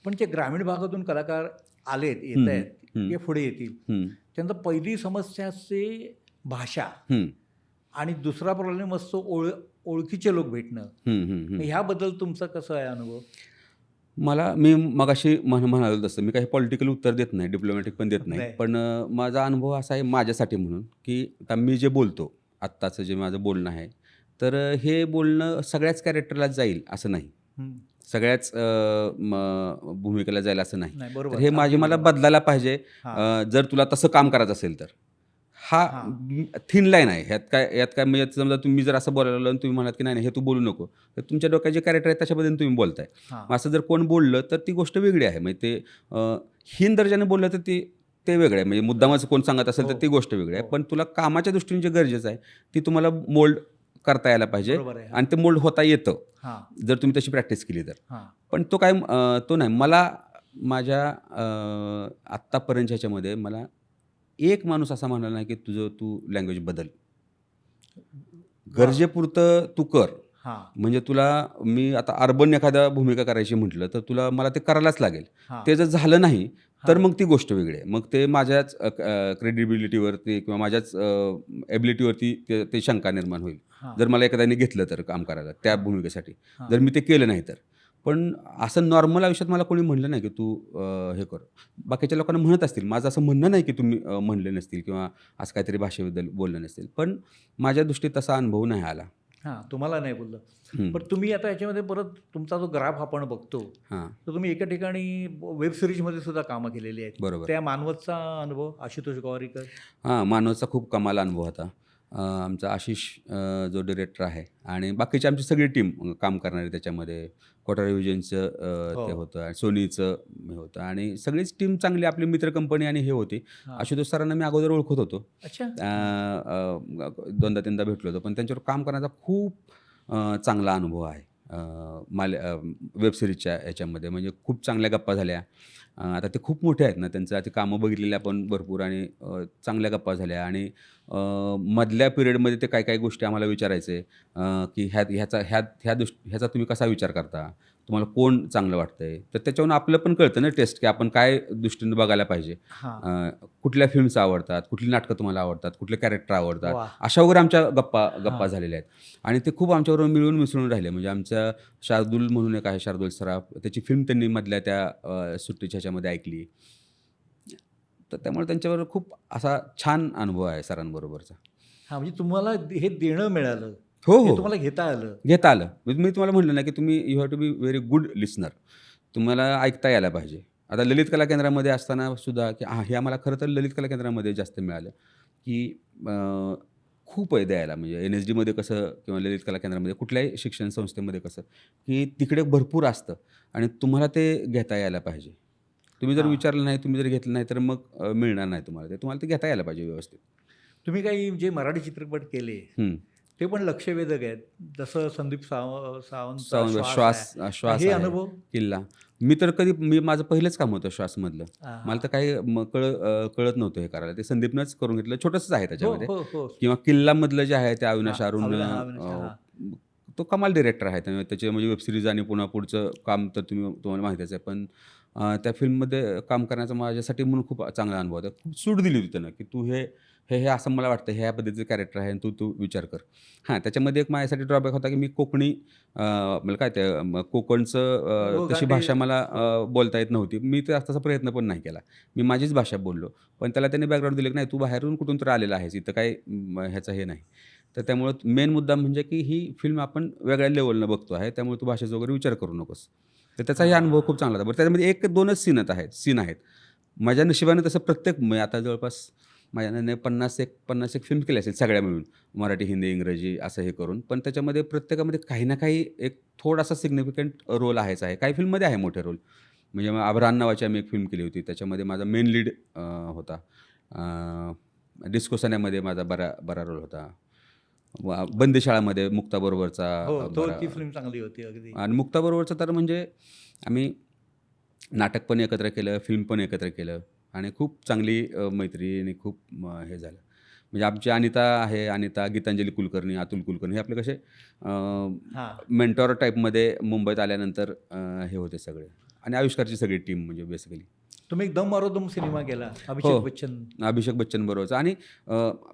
पण जे ग्रामीण भागातून कलाकार हं, येतायत, हं, ते पुढे येतील. हं, त्यांचं पहिली समस्या असते भाषा हं, आणि दुसरा प्रॉब्लेम असतो ओळखीचे लोक भेटणं. हं, हं, मग हं. ह्याबद्दल तुमचा कसा आहे अनुभव? मी मगाशी म्हणालो तसं मी काही पॉलिटिकल उत्तर देत नाही, डिप्लोमॅटिक पण देत नाही. नाही. पण माझा अनुभव असा आहे माझ्यासाठी म्हणून, की आता मी जे बोलतो, आत्ताचं जे माझं बोलणं आहे, तर हे बोलणं सगळ्याच कॅरेक्टरला जाईल असं नाही. हं. सगळ्याच भूमिकेला जाईल असं नाही. नाही, तर बरोबर. हे अगदी मला बरोबर. बदलायला पाहिजे. हां, जर तुला तसं काम करायचं असेल तर. हा हां, थिन लाईन आहे. ह्यात काय म्हणजे समजा तुम्ही जर असं बोलायला लागलो आणि तुम्ही म्हणालात, की नाही, नाही हे तू बोलू नको. तर तुमच्या डोक्यात जे कॅरेक्टर आहे तशा पद्धतीने तुम्ही बोलताय. हां. मग असं जर कोण बोललं तर ती गोष्ट वेगळी आहे. म्हणजे ते हीन दर्जाने बोललं तर ते वेगळं आहे. म्हणजे मुद्दामच कोण सांगत असेल हो, तर ती गोष्ट वेगळी आहे. हो. पण तुला कामाच्या दृष्टीने जे गरजेचं आहे, ती तुम्हाला मोल्ड करता यायला पाहिजे बरोबर आहे. आणि ते मोल्ड होता येतं, हां, जर तुम्ही तशी प्रॅक्टिस केली तर. हां, पण तो नाही. मला माझ्या आत्तापर्यंतच्या ह्याच्यामध्ये मला एक माणूस असा म्हणाला नाही, की तू लँग्वेज बदल. वाह! गरजेपुरतं तू कर. हां, म्हणजे मी आता अर्बन एखाद्या भूमिका करायची म्हटलं, तर मला ते करायलाच लागेल. हां, ते जर झालं नाही, तर हां, मग ती गोष्ट वेगळी आहे. मग ते माझ्याच क्रेडिबिलिटीवरती किंवा माझ्याच एबिलिटीवरती ते शंका निर्माण होईल. हां, जर मला एखाद्याने घेतलं तर काम करायला त्या हां, भूमिकेसाठी. हां, जर मी ते केलं नाही तर. पण असं नॉर्मल आयुष्यात मला कोणी म्हटलं नाही, की तू हे कर. बाकीच्या लोकांना म्हणत असतील. माझं असं म्हणणं नाही, की तुम्ही म्हणले नसतील किंवा असं काहीतरी भाषेबद्दल बोलले नसतील. पण माझ्या दृष्टीत तसा अनुभव नाही आला. हां. तुम्हाला नाही बोललं. हं. पण तुम्ही आता याच्यामध्ये परत तुमचा जो ग्राफ आपण बघतो, हां, तर तुम्ही एका ठिकाणी वेब सीरीजमध्ये सुद्धा कामं केलेली आहेत. बरोबर. त्या मानवतचा अनुभव आशुतोष गवारीकर. हां, मानवचा खूप कमाल अनुभव होता. आमचा आशिष जो डिरेक्टर आहे आणि बाकीची आमची सगळी टीम काम करणारी त्याच्यामध्ये. कोठारी विजनचं हो. ते होतं आणि सोनीचं हे होतं आणि सगळीच टीम चांगली आपली मित्र कंपनी आणि हे होती. हां. आशुतोष सरांना मी अगोदर ओळखत होतो. अच्छा. हां. 2दा-3दा भेटलो होतो. पण त्यांच्यावर काम करण्याचा खूप चांगला अनुभव आहे. वेब सीरीजच्या ह्याच्यामध्ये म्हणजे खूप चांगल्या गप्पा झाल्या. आता ते खूप मोठे आहेत ना, त्यांचं आता कामं बघितलेली आपण भरपूर आणि चांगल्या गप्पा झाल्या आणि मधल्या पिरियडमध्ये ते काही गोष्टी आम्हाला विचारायचे, की ह्याचा तुम्ही कसा विचार करता? तुम्हाला कोण चांगलं वाटतंय? तर त्याच्यावरून आपलं पण कळतं ना टेस्ट, की आपण काय दृष्टीने बघायला पाहिजे. हां. कुठल्या फिल्म्स आवडतात, कुठली नाटकं तुम्हाला आवडतात, कुठले कॅरेक्टर आवडतात, वाह! अशा वगैरे आमच्या गप्पा हां. झालेल्या आहेत. आणि ते खूप आमच्याबरोबर मिळून मिसळून राहिले. म्हणजे आमच्या शार्दूल म्हणून एक आहे, शार्दूल सराफ, त्याची फिल्म त्यांनी मधल्या त्या सुट्टीच्या ह्याच्यामध्ये ऐकली. तर त्यामुळे त्यांच्याबरोबर खूप असा छान अनुभव आहे सरांबरोबरचा. हां, म्हणजे तुम्हाला हे देणं मिळालं. हो, हे हो. तुम्हाला घेता आलं. घेता आलं. मी तुम्हाला म्हटलं ना, की तुम्ही you have to be very good listener. तुम्हाला ऐकता यायला पाहिजे. आता ललित कला केंद्रामध्ये असताना सुद्धा, की हे आम्हाला खरं तर ललित कला केंद्रामध्ये जास्त मिळालं, की अ, खूप आहे द्यायला. म्हणजे एन-एस-डीमध्ये कसं किंवा ललित कला केंद्रामध्ये कुठल्याही शिक्षण संस्थेमध्ये कसं, की तिकडे भरपूर असतं आणि तुम्हाला ते घेता यायला पाहिजे. तुम्ही जर हां. विचारलं नाही, तुम्ही जर घेतलं नाही, तर मग मिळणार नाही तुम्हाला ते. तुम्हाला ते घेता यायला पाहिजे व्यवस्थित. तुम्ही काही जे मराठी चित्रपट केले, हं. ते पण लक्षवेधक आहेत. जसं संदीप सावंतचा सौंदर्य श्वास श्वास आहे. श्वास हे आहे, अनुभव किल्ला. माझं पहिलंच काम होतं श्वासमधलं. मला हां. तर काही कळत नव्हतं हे करायला. ते संदीपनंच करून घेतलं. छोटंसंच आहे हो, त्याच्यामध्ये हो, हो. किंवा किल्लामधलं जे आहे ते हां. अविनाश अरुणनं अविनाश हां. तो कमाल डायरेक्टर आहे. त्याचे म्हणजे वेब सीरीज आणि पुन्हा पुढचं काम तर तुम्हाला माहितीच आहे. पण त्या फिल्ममध्ये काम करण्याचा माझ्यासाठी म्हणून खूप चांगला अनुभव होता. खूप सूट दिली होती त्यानं, की तू हे हे असं मला वाटतं, ह्या पद्धतीचं कॅरेक्टर आहे आणि तू तू विचार कर. हां, त्याच्यामध्ये एक माझ्यासाठी ड्रॉबॅक होता, की मी कोकणी मला काय ते कोकणचं तशी रोगाटे भाषा मला हो. बोलता येत नव्हती. मी तर तसा प्रयत्न पण नाही केला. मी माझीच भाषा बोललो. पण त्याला त्याने बॅकग्राऊंड दिलं, की नाही तू बाहेरून कुठून तर आलेला आहेस, इथं काही ह्याचं हे नाही. तर त्यामुळं मेन मुद्दा म्हणजे, की ही फिल्म आपण वेगळ्या लेव्हलनं बघतो आहे, त्यामुळे तू भाषेचा वगैरे विचार करू नकोस. तर त्याचाही अनुभव खूप हां. चांगला होता. बरं त्याच्यामध्ये 1-2च सीन आहेत. माझ्या नशिबाने तसं प्रत्येक मी आता जवळपास माझ्याने 50 एक फिल्म केल्या असतील सगळ्या मिळून. मराठी, हिंदी, इंग्रजी असं हे करून. पण त्याच्यामध्ये प्रत्येकामध्ये काही ना काही एक थोडासा सिग्निफिकंट रोल आहेच आहे. काही फिल्ममध्ये आहे मोठे रोल. म्हणजे मग अभरान नावाची आम्ही एक फिल्म केली होती. त्याच्यामध्ये माझा मेन लीड होता. डिस्को सन्यामध्ये माझा बरा बरा रोल होता. बंदीशाळामध्ये मुक्ताबरोबरचा हो, बरा ती फिल्म चांगली होती अगदी. आणि मुक्ताबरोबरचं तर म्हणजे आम्ही नाटक पण एकत्र केलं, फिल्म पण एकत्र केलं आणि खूप चांगली मैत्री आणि खूप हे झालं. म्हणजे आमची अनिता आहे, अनिता, गीतांजली कुलकर्णी, अतुल कुलकर्णी हे आपले कसे हां. मेंटॉर टाईपमध्ये मुंबईत आल्यानंतर हे होते सगळे आणि आविष्कारची सगळी टीम म्हणजे बेसिकली. तुम्ही एक दम मारो दम सिनेमा केला हो. अभिषेक बच्चन. अभिषेक बच्चन बरोबरचा आणि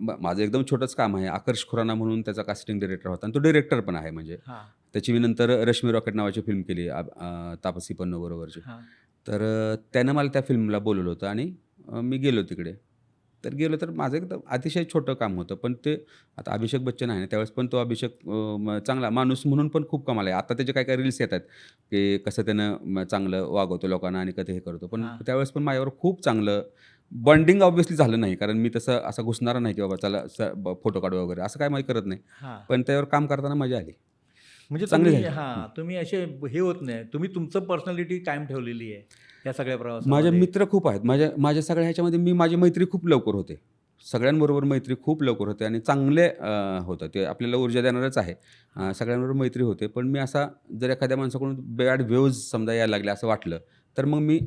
माझं एकदम छोटंच काम आहे. आकर्ष खुराना म्हणून त्याचा कास्टिंग डायरेक्टर होता आणि तो डायरेक्टर पण आहे म्हणजे. हां, त्याची मी नंतर रश्मी रॉकेट नावाची फिल्म केली तापसी पन्नू बरोबरची. हां. तर त्यानं मला त्या फिल्मला बोलवलं होतं आणि मी गेलो तिकडे. तर गेलो तर माझं एकदम अतिशय छोटं काम होतं. पण ते आता अभिषेक बच्चन आहे ना, त्यावेळेस पण तो अभिषेक चांगला माणूस म्हणून पण खूप कमाल आहे. आता त्याचे काही रील्स येतात, की कसं त्यानं चांगलं वागवतो लोकांना आणि कसं हे करतो. पण हां, त्यावेळेस पण माझ्यावर खूप चांगलं बॉन्डिंग ऑब्व्हियसली झालं नाही. कारण मी असं घुसणारा नाही, की बाबा चला फोटो काढू वगैरे असं काही मी करत नाही. हां. पण त्यावर काम करताना मजा आली. म्हणजे चांगली तुम्ही झाली. हां, तुम्ही असे हे होत नाही. तुम्ही तुमचं पर्सनॅलिटी कायम ठेवलेली आहे, या सगळ्या माझे प्रवासामध्ये. मित्र खूप आहेत. माझ्या माझ्या सगळ्या ह्याच्यामध्ये माझी मैत्री खूप लवकर होते. सगळ्यांबरोबर मैत्री खूप लवकर होते आणि चांगले होतं. ते आपल्याला ऊर्जा देणारच आहे. हां, सगळ्यांबरोबर मैत्री होते. पण मी असा जर एखाद्या माणसाकडून बॅड व्ह्यूज समजा यायला लागले असं वाटलं, तर मग मी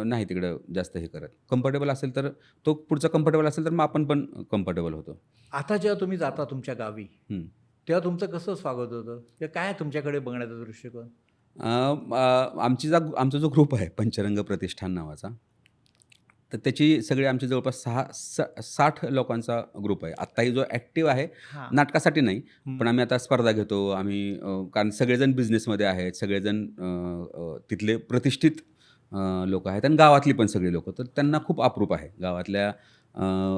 नाही तिकडं जास्त हे करत. कम्फर्टेबल असेल तर तो पुढचा कम्फर्टेबल असेल तर मग आपण पण कम्फर्टेबल होतो. आता जेव्हा तुम्ही जाता तुमच्या गावी, हं. तेव्हा तुमचं कसं स्वागत होतं? किंवा काय तुमच्याकडे बघण्याचा दृष्टिकोन? अ, आमचा जो ग्रुप आहे पंचरंग प्रतिष्ठान नावाचा, तर त्याची सगळी आमची जवळपास 60 लोकांचा ग्रुप आहे. आत्ताही जो ॲक्टिव्ह आहे, हां. नाटकासाठी नाही, हं. पण आम्ही आता स्पर्धा घेतो. आम्ही कारण सगळेजण बिझनेसमध्ये आहेत, सगळेजण तिथले प्रतिष्ठित लोकं आहेत आणि गावातली पण सगळी लोकं. तर त्यांना खूप अप्रूप आहे. गावातल्या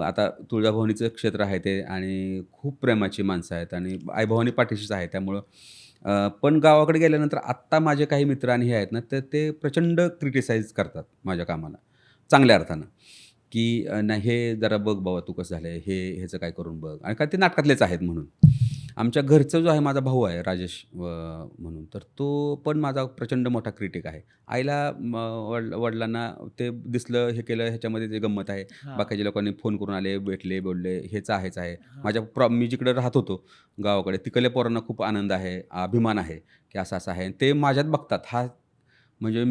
आता तुळजाभवानीचं क्षेत्र आहे ते आणि खूप प्रेमाची माणसं आहेत आणि आई पाठीशीच आहे. त्यामुळं पण गावाकडे गेल्यानंतर आत्ता माझे काही मित्र आणि हे आहेत ना, तर ते प्रचंड क्रिटिसाइज करतात माझ्या कामाला, चांगल्या अर्थानं, की नाही हे जरा बघ बाबा तू कसं झालंय, ह्याचं काय करून बघ आणि का ते नाटकातलेच आहेत म्हणून. आमच्या घरचा जो आहे माझा भाऊ आहे राजेश म्हणून, तर तो पण माझा प्रचंड मोठा क्रिटिक आहे. आईला वडिलांना ते दिसलं, हे केलं, ह्याच्यामध्ये ते गंमत आहे. हां, बाकीच्या लोकांनी फोन करून आले, भेटले, बोलले, हेच आहेच आहे. हां. मी जिकडे राहत होतो गावाकडे, तिकडल्या पोरांना खूप आनंद आहे, अभिमान आहे, की असं-असं आहे. ते माझ्यात बघतात. म्हणजे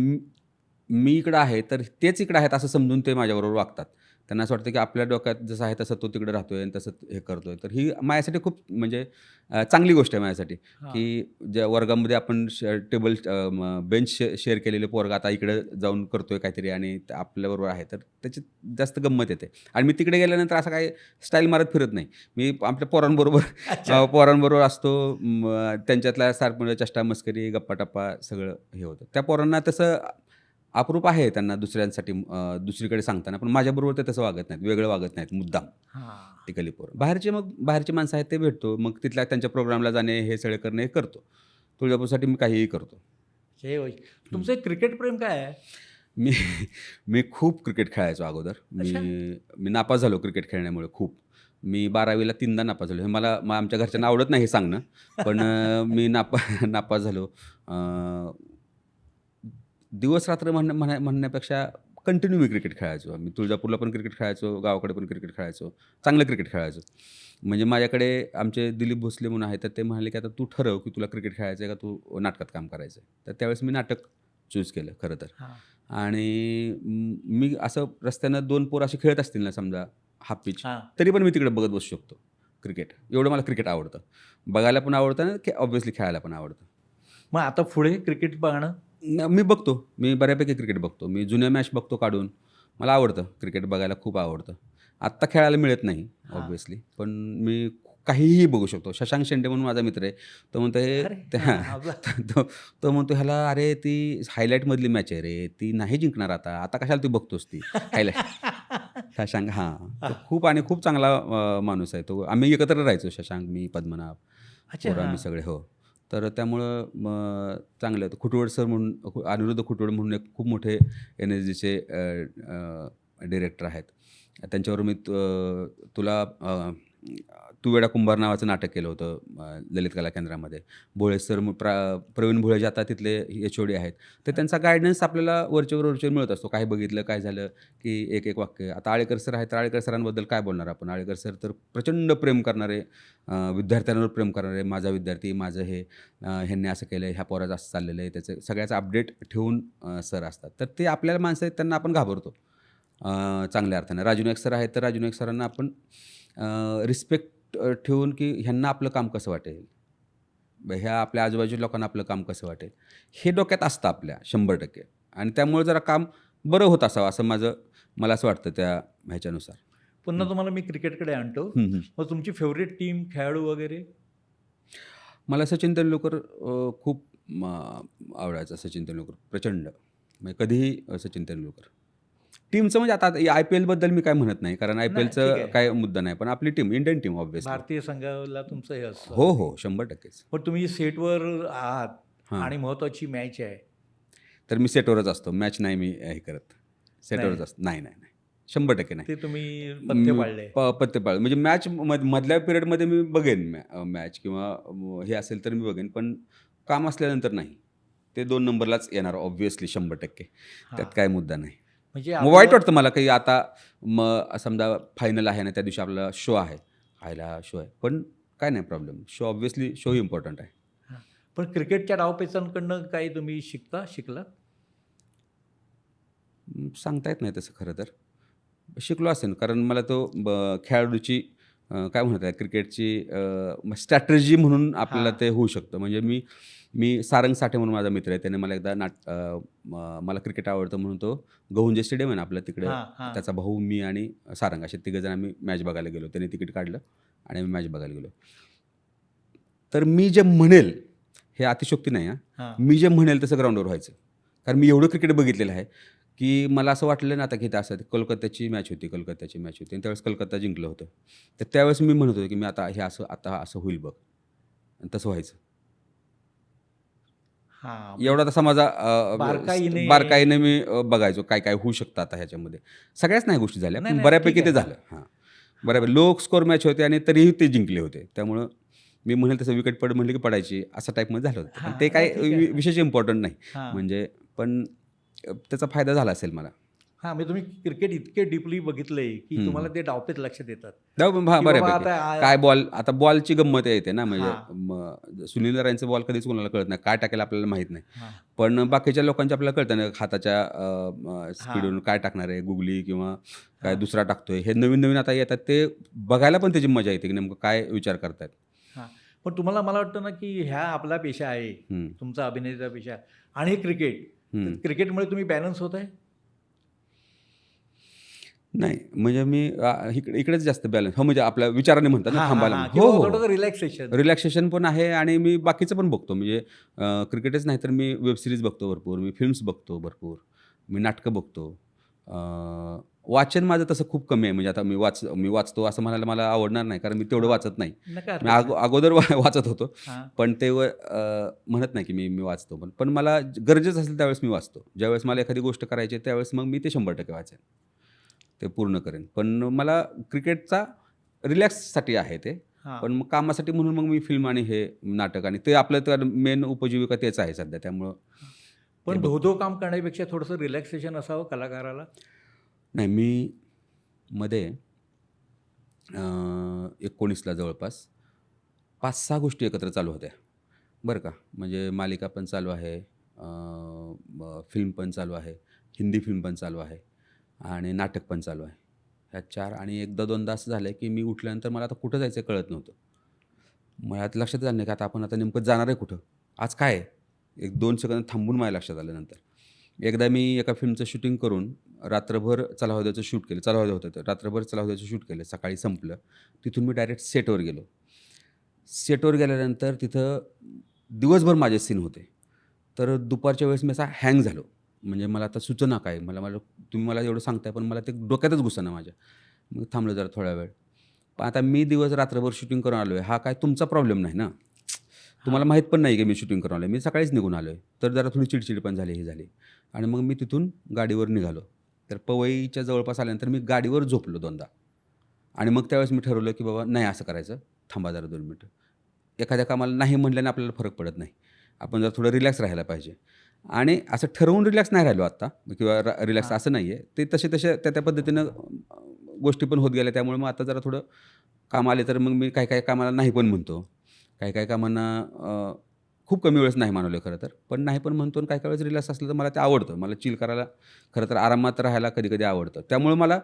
मी इकडं आहे, तर तेच इकडं आहेत असं समजून ते माझ्याबरोबर वागतात. त्यांना असं वाटतं, की आपल्या डोक्यात जसं आहे तसं तो तिकडे राहतोय आणि तसं हे करतोय. तर ही माझ्यासाठी खूप म्हणजे चांगली गोष्ट आहे माझ्यासाठी, हां. की ज्या वर्गामध्ये आपण बेंच शेअर केलेले पोरगा आता इकडे जाऊन करतोय काहीतरी आणि ते आपल्याबरोबर आहे. तर त्याची जास्त गंमत येते. आणि मी तिकडे गेल्यानंतर असं काही स्टाईल मारत फिरत नाही. मी आपल्या पोरांबरोबर अच्छा. पोरांबरोबर असतो. त्यांच्यातल्या सारखं चेष्टा, मस्करी, गप्पा-टप्पा सगळं हे होतं. त्या पोरांना तसं अप्रूप आहे त्यांना दुसऱ्यांसाठी दुसरीकडे सांगताना. पण माझ्याबरोबर ते तसं वागत नाहीत. वेगळं वागत नाहीत मुद्दाम. हां. तिकडली पोरं. बाहेरची माणसं आहेत ते भेटतो. मग तिथल्या त्यांच्या प्रोग्रामला जाणे, हे सगळे करणे हे करतो. तुळजापूरसाठी मी काहीही करतो. हे होय. हं. तुमचं एक क्रिकेट प्रेम काय आहे? मी मी खूप क्रिकेट खेळायचो अगोदर. अच्छा. मी नापास झालो क्रिकेट खेळण्यामुळे खूप. मी 12वीला 3दा नापास झालो. हे मला आमच्या घरच्यांना आवडत नाही हे सांगणं. पण मी नापास झालो. अ, दिवस-रात्र म्हणण्यापेक्षा कंटिन्यू मी क्रिकेट खेळायचो. मी तुळजापूरला पण क्रिकेट खेळायचो, गावाकडे पण क्रिकेट खेळायचो. चांगलं क्रिकेट खेळायचो. म्हणजे माझ्याकडे आमचे दिलीप भोसले म्हणून आहेत, तर ते म्हणाले, की "आता तू ठरव, की तुला क्रिकेट खेळायचं आहे का तू नाटकात काम करायचं आहे." तर त्यावेळेस मी नाटक चूज केलं खरं तर. हां, आणि मी असं रस्त्यानं 2 पोरं अशी खेळत असतील ना समजा हाफ पिच, हां. तरी पण मी तिकडे बघत बसू शकतो क्रिकेट. एवढं मला क्रिकेट आवडतं. बघायला पण आवडतं आणि ऑब्व्हियसली खेळायला पण आवडतं. मग आता पुढे क्रिकेट पाहणं? मी बघतो. मी बऱ्यापैकी क्रिकेट बघतो. मी जुन्या मॅच बघतो काढून. मला आवडतं क्रिकेट बघायला खूप आवडतं. आत्ता खेळायला मिळत नाही हां. ऑब्व्हियसली, पण मी काहीही बघू शकतो. शशांक शेंडे म्हणून माझा मित्र आहे. तो म्हणतो हे अरे! त्या हां, हां. तो तो म्हणतो ह्याला, "अरे ती हायलाइटमधली मॅच आहे रे, ती नाही जिंकणार आता. आता कशाला तू बघतोस ती हायलाइट." शशांक हां, तो खूप आणि खूप चांगला माणूस आहे तो. आम्ही एकत्र राहायचो शशांक, मी, पद्मनाभ, अच्छा. पोरं आम्ही हां. सगळे. हो. तर त्यामुळं चांगलं आहे. खुटवड सर म्हणून, अनिरुद्ध खुटवड म्हणून एक खूप मोठे NSDचे डिरेक्टर आहेत. त्यांच्यावर मी तुला तू वेडा कुंभार नावाचं नाटक केलं होतं ललित कला केंद्रामध्ये. भोळे सर प्रवीण भोळे जे आता तिथले HOD आहेत. तर त्यांचा गाईडन्स आपल्याला वरचेवर मिळत असतो. काय बघितलं, काय झालं, की एक वाक्य. आता आळेकर सर आहेत, तर आळेकर सरांबद्दल काय बोलणार आपण? आळेकर सर तर प्रचंड प्रेम करणारे, विद्यार्थ्यांवर प्रेम करणारे, माझा विद्यार्थी, माझं हे, ह्यांनी असं केलं आहे, ह्या पोराचं असं चाललेलं आहे, त्याचं सगळ्याचं अपडेट ठेवून सर असतात. तर ते आपल्याला माणसं आहेत, त्यांना आपण घाबरतो चांगल्या अर्थाने. राजू नाईक सर आहेत, तर राजू नाईक सरांना आपण रिस्पेक्ट ठेवून, की ह्यांना आपलं काम कसं वाटेल, ह्या आपल्या आजूबाजूच्या लोकांना आपलं काम कसं वाटेल, हे डोक्यात असतं आपल्या 100%. आणि त्यामुळे जरा काम बरं होत असावं असं मला असं वाटतं त्या ह्याच्यानुसार. पुन्हा तुम्हाला मी क्रिकेटकडे आणतो. हं, हं. मग तुमची फेव्हरेट टीम, खेळाडू वगैरे? मला सचिन तेंडुलकर खूप आवडायचा. सचिन तेंडुलकर प्रचंड. म्हणजे कधीही सचिन तेंडुलकर. टीमचं म्हणजे आता IPLबद्दल मी काय म्हणत नाही, कारण नाही, ठीक IPLचं आहे. काय मुद्दा नाही. पण आपली टीम, इंडियन टीम ऑब्व्हियसली. भारतीय संघाला तुमचं हे असतं. हो, हो. 100%च. पण तुम्ही सेटवर आहात हां. आणि महत्त्वाची मॅच आहे. तर मी सेटवरच असतो. मॅच नाही मी हे करत. सेटवरच नाही. असतो. नाही, नाही, नाही. 100% नाही. ते तुम्ही पथ्य पाळले. पत्ते पाळ म्हणजे मॅच मधल्या पिरियडमध्ये मी बघेन मॅच किंवा हे असेल तर मी बघेन. पण काम असल्यानंतर नाही. ते 2 नंबरलाच येणार ऑब्व्हियसली 100%. त्यात हां. काय मुद्दा नाही. म्हणजे मग वाईट आपलं वाटतं मला, की आता समजा फायनल आहे ना, त्या दिवशी आपला शो आहे. आयला शो आहे. पण काय नाही problem. Show obviously show important आहे. हां. पण क्रिकेटच्या डावपेचांकडनं काही तुम्ही शिकलात? सांगता येत नाही तसं खरं तर. शिकलो असेन, कारण मला तो खेळाडूची काय म्हणतात क्रिकेटची स्ट्रॅटेजी म्हणून आपल्याला हां. ते होऊ शकतं. म्हणजे मी सारंग साठे म्हणून माझा मित्र आहे. त्याने मला एकदा मला क्रिकेट आवडतं म्हणून तो गहुंजे स्टेडियम आहे ना आपलं तिकडं, हां, हां. त्याचा भाऊ, मी आणि सारंग असे तिघंजण आम्ही मॅच बघायला गेलो. त्याने तिकीट काढलं आणि आम्ही मॅच बघायला गेलो. तर मी जे म्हणेल, हे अतिशयोक्ती नाही हां. हां. मी जे म्हणेल तसं ग्राउंडवर व्हायचं. कारण मी एवढं क्रिकेट बघितलेलं आहे, की मला असं वाटलं ना आता की ते असं कोलकात्याची मॅच होती आणि त्यावेळेस कोलकाता जिंकलं होतं. तर त्यावेळेस मी म्हणत होतो, की मी आता असं होईल बघ. आणि तसं व्हायचं. हां. एवढा तसा माझा बारकाईने बारकाईने मी बघायचो काय होऊ शकतं आता ह्याच्यामध्ये. सगळ्याच नाही गोष्टी झाल्या, नाही, पण नाही. ठीक बऱ्यापैकी आहे. ते हां. झालं. हां. हां. बऱ्यापैकी लो स्कोर मॅच होते आणि तरीही ते जिंकले होते. त्यामुळं मी म्हणेल तसं विकेट म्हटली की पडायची, अशा टाईपमध्ये झालं होतं. पण ते हां. नाही, काय ठीक आहे. विशेष इम्पॉर्टंट नाही. हां. म्हणजे पण त्याचा फायदा झाला असेल मला. हां, म्हणजे तुम्ही क्रिकेट इतके डीपली बघितलंय, की हं, तुम्हाला हं. ते डावपेच लक्षात येतात, हां, की बाबा बऱ्यापैकी. आता काय बॉल, आता बॉलची गंमत येते ना, म्हणजे हां. सुनील नारायणचा बॉल कधीच कोणाला कळत नाही. काय टाकेल आपल्याला माहीत नाही. हां. पण बाकीच्या लोकांच्या आपल्याला कळतं ना, हाताच्या हां. स्पीडवरून काय टाकणार आहे, गुगली किंवा काय हां. दुसरा टाकतोय. हे नवीन-नवीन आता येतात. ते बघायला पण त्याची मजा येते, की नेमकं काय विचार करतायत. हां. पण तुम्हाला मला वाटतं ना, की ह्या आपला पेशा आहे, हं, तुमचा अभिनेता पेशा आणि हे क्रिकेट. तर हं. क्रिकेटमुळे तुम्ही बॅलन्स होताय? नाही, म्हणजे मी इकडेच जास्त बॅलन्स, हो, म्हणजे आपल्या विचाराने म्हणतात ना, हां, हां, थांबायला हां. म्हणून. की हो, बाबा हो, थोडंसं हो. रिलॅक्सेशन. रिलॅक्सेशन पण आहे आणि मी बाकीचं पण बघतो. म्हणजे क्रिकेटच नाही तर मी वेब सीरीज बघतो भरपूर, मी फिल्म्स बघतो भरपूर, मी नाटकं बघतो. वाचन माझं तसं खूप कमी आहे. म्हणजे आता मी वाचतो असं म्हणायला मला आवडणार नाही, कारण मी तेवढं हां. वाचत नाही. नका मी हरकत नाही. अगोदर वाचत होतो, हां. पण ते म्हणत नाही की मी वाचतो. पण मला गरजेचं असेल त्यावेळेस मी वाचतो. ज्यावेळेस मला एखादी गोष्ट करायची आहे त्यावेळेस मग मी ते 100% वाचेन. ते पूर्ण करेन. पण मला क्रिकेटचा रिलॅक्ससाठी आहे ते. हां. पण मग कामासाठी म्हणून मग मी फिल्म आणि हे नाटक आणि ते आपलं तर मेन उपजीविका तेच आहे सध्या. त्यामुळं ते पण बघतो. धो-धो काम करण्यापेक्षा थोडंसं रिलॅक्सेशन असावं कलाकाराला. नाही, मी मध्ये 19ला जवळपास 5-6 गोष्टी एकत्र चालू होत्या, बरं का. म्हणजे मालिका पण चालू आहे, फिल्म पण चालू आहे, हिंदी फिल्म पण चालू आहे आणि नाटक पण चालू आहे. ह्या 4 आणि एकदा दोनदा असं झालं की मी उठल्यानंतर मला आता कुठं जायचं कळत नव्हतं. मला आता लक्षात आलं नाही की आपण आता नेमकं जाणार आहे कुठं? आज काय आहे? 1-2 सेकंद थांबून माझ्या लक्षात आलं नंतर. एकदा मी एका फिल्मचं शूटिंग करून रात्रभर चला शूट केलं. चला होतं तर रात्रभर चला शूट केलं. सकाळी संपलं. तिथून मी डायरेक्ट सेटवर गेलो. सेटवर गेल्यानंतर तिथं दिवसभर माझे सीन होते. तर दुपारच्या वेळेस मी असा हँग झालो. म्हणजे मला आता सुचेना काय. मला तुम्ही मला एवढं सांगताय, पण मला ते डोक्यातच घुसेना माझ्या. मग थांबलो जरा थोडा वेळ. पण आता मी दिवस रात्रभर शूटिंग करून आलो आहे. हा काय तुमचा प्रॉब्लेम नाही ना. तुम्हाला हां. माहीत पण नाही की मी शूटिंग करून आलो आहे. मी सकाळीच निघून आलो आहे. तर जरा थोडी चिडचिड पण झाली, हे झाली. आणि मग मी तिथून गाडीवर निघालो. तर पवईच्या जवळपास आल्यानंतर मी गाडीवर झोपलो 2दा. आणि मग त्यावेळेस मी ठरवलं की बाबा नाही असं करायचं. थांबा जरा 2 मिनिटं. एखाद्या कामाला नाही म्हटल्याने आपल्याला फरक पडत नाही. आपण जरा थोडं रिलॅक्स राहायला पाहिजे. आणि असं ठरवून रिलॅक्स नाही राहिलो आत्ता किंवा रिलॅक्स हां. असं नाही आहे. ते तसे त्या पद्धतीनं गोष्टी पण होत गेल्या. त्यामुळे मग आता जरा थोडं काम आले तर मग मी काही कामाला नाही पण म्हणतो. काही कामांना खूप कमी वेळेस नाही म्हणालो खरं तर. पण नाही पण म्हणतो आणि काही वेळेस रिलॅक्स असलं तर मला ते आवडतं. मला चिल करायला खरं तर आरामात राहायला कधी-कधी आवडतं. त्यामुळे मला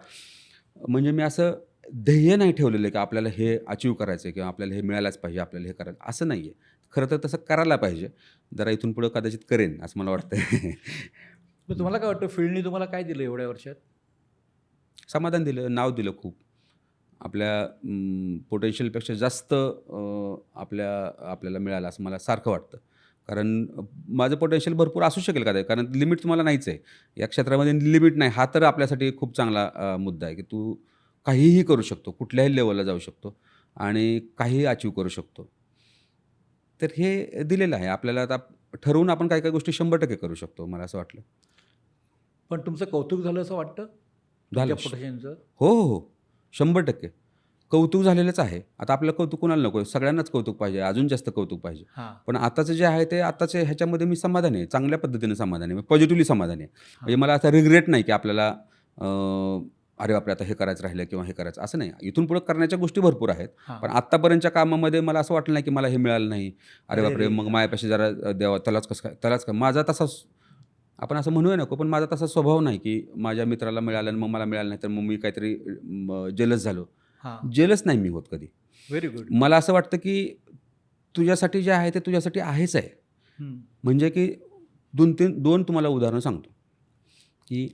म्हणजे मी असं ध्येय नाही ठेवलेलं आहे की आपल्याला हे अचीव्ह करायचं आहे किंवा आपल्याला हे मिळायलाच पाहिजे, आपल्याला हे करायचं असं नाही आहे. खरं तर तसं करायला पाहिजे. जरा इथून पुढं कदाचित करेन असं मला वाटतंय. मग तुम्हाला काय वाटतं फील्डनी तुम्हाला काय दिलं एवढ्या वर्षात? समाधान दिलं, नाव दिलं खूप. आपल्या पोटेन्शियलपेक्षा जास्त आपल्याला मिळालं असं मला सारखं वाटतं. कारण माझं पोटेन्शियल भरपूर असू शकेल कदाचित. कारण लिमिट तुम्हाला नाहीच आहे. या क्षेत्रामध्ये लिमिट नाही. हा तर आपल्यासाठी खूप चांगला मुद्दा आहे, की तू काहीही करू शकतो. कुठल्याही लेव्हलला जाऊ शकतो आणि काहीही अचीव्ह करू शकतो. तर हे दिलेलं आहे. आपल्याला आता ठरवून आपण काही-काही गोष्टी 100% करू शकतो, मला असं वाटलं. पण तुमचं कौतुक झालं असं वाटतं? झालं. तुमच्या पोटेन्शियलचं? हो, हो, हो. 100% कौतुक झालेलंच आहे. आता आपलं कौतुक कुणाला नको आहे? सगळ्यांनाच कौतुक पाहिजे. अजून जास्त कौतुक पाहिजे. हां, पण आताचं जे आहे ते आताच्या ह्याच्यामध्ये मी समाधानी आहे. चांगल्या पद्धतीने समाधानी आहे. पॉझिटिव्हली समाधानी आहे. म्हणजे हां, मला आता रिग्रेट नाही, की आपल्याला अ, अरे बापरे! आता हे करायचं राहिलं किंवा हे करायचं असं नाही. इथून पुढे करण्याच्या गोष्टी भरपूर आहेत. हां. पण आत्तापर्यंतच्या कामामध्ये मला असं वाटलं नाही, की मला हे मिळालं नाही. अरे अरे बापरे! रे! मग हां, माझ्यापाशी जरा द्यावा त्यालाच कसं काय त्यालाच काय माझा तसा आपण असं म्हणूया नको, पण माझा तसा स्वभाव नाही, की माझ्या मित्राला मिळालं आणि मग मला मिळालं नाही, तर मग मी काहीतरी जेलस झालो. हां. जेलस नाही मी होत कधी. Very good. मला असं वाटतं, की तुझ्यासाठी जे आहे ते तुझ्यासाठी आहेच आहे. हं. म्हणजे की 2 तुम्हाला उदाहरणं सांगतो, की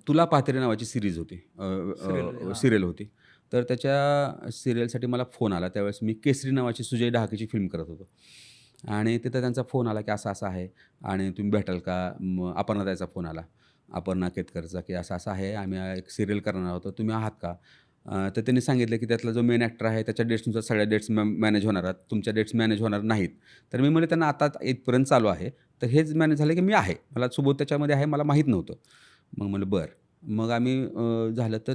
तुला पाहतेरे नावाची सीरीज होती. सिरियल हां. सीरियल होती. तर त्याच्या सीरियलसाठी मला फोन आला. त्यावेळेस मी केसरी नावाची सुजय डहाकेची फिल्म करत होतो. आणि तिथं त्यांचा फोन आला, की असं-असं आहे आणि तुम्ही भेटाल का? मग अपर्णाताईचा फोन आला. अपर्णा केतकरचा, की असं-असं आहे. आम्ही एक सीरियल करणार आहोत. तर तुम्ही आहात का? तर त्यांनी सांगितलं, की त्यातला जो मेन ॲक्टर आहे त्याच्या डेट्सनुसार सगळ्या डेट्स मॅनेज होणार आहेत. तुमच्या डेट्स मॅनेज होणार नाहीत. तर मी म्हणले त्यांना आता इथपर्यंत चालू आहे. तर हेच मॅनेज झालं, की मी आहे. मला सुबोध त्याच्यामध्ये आहे मला माहीत नव्हतं. मग म्हणलं बरं. मग आम्ही झालं तर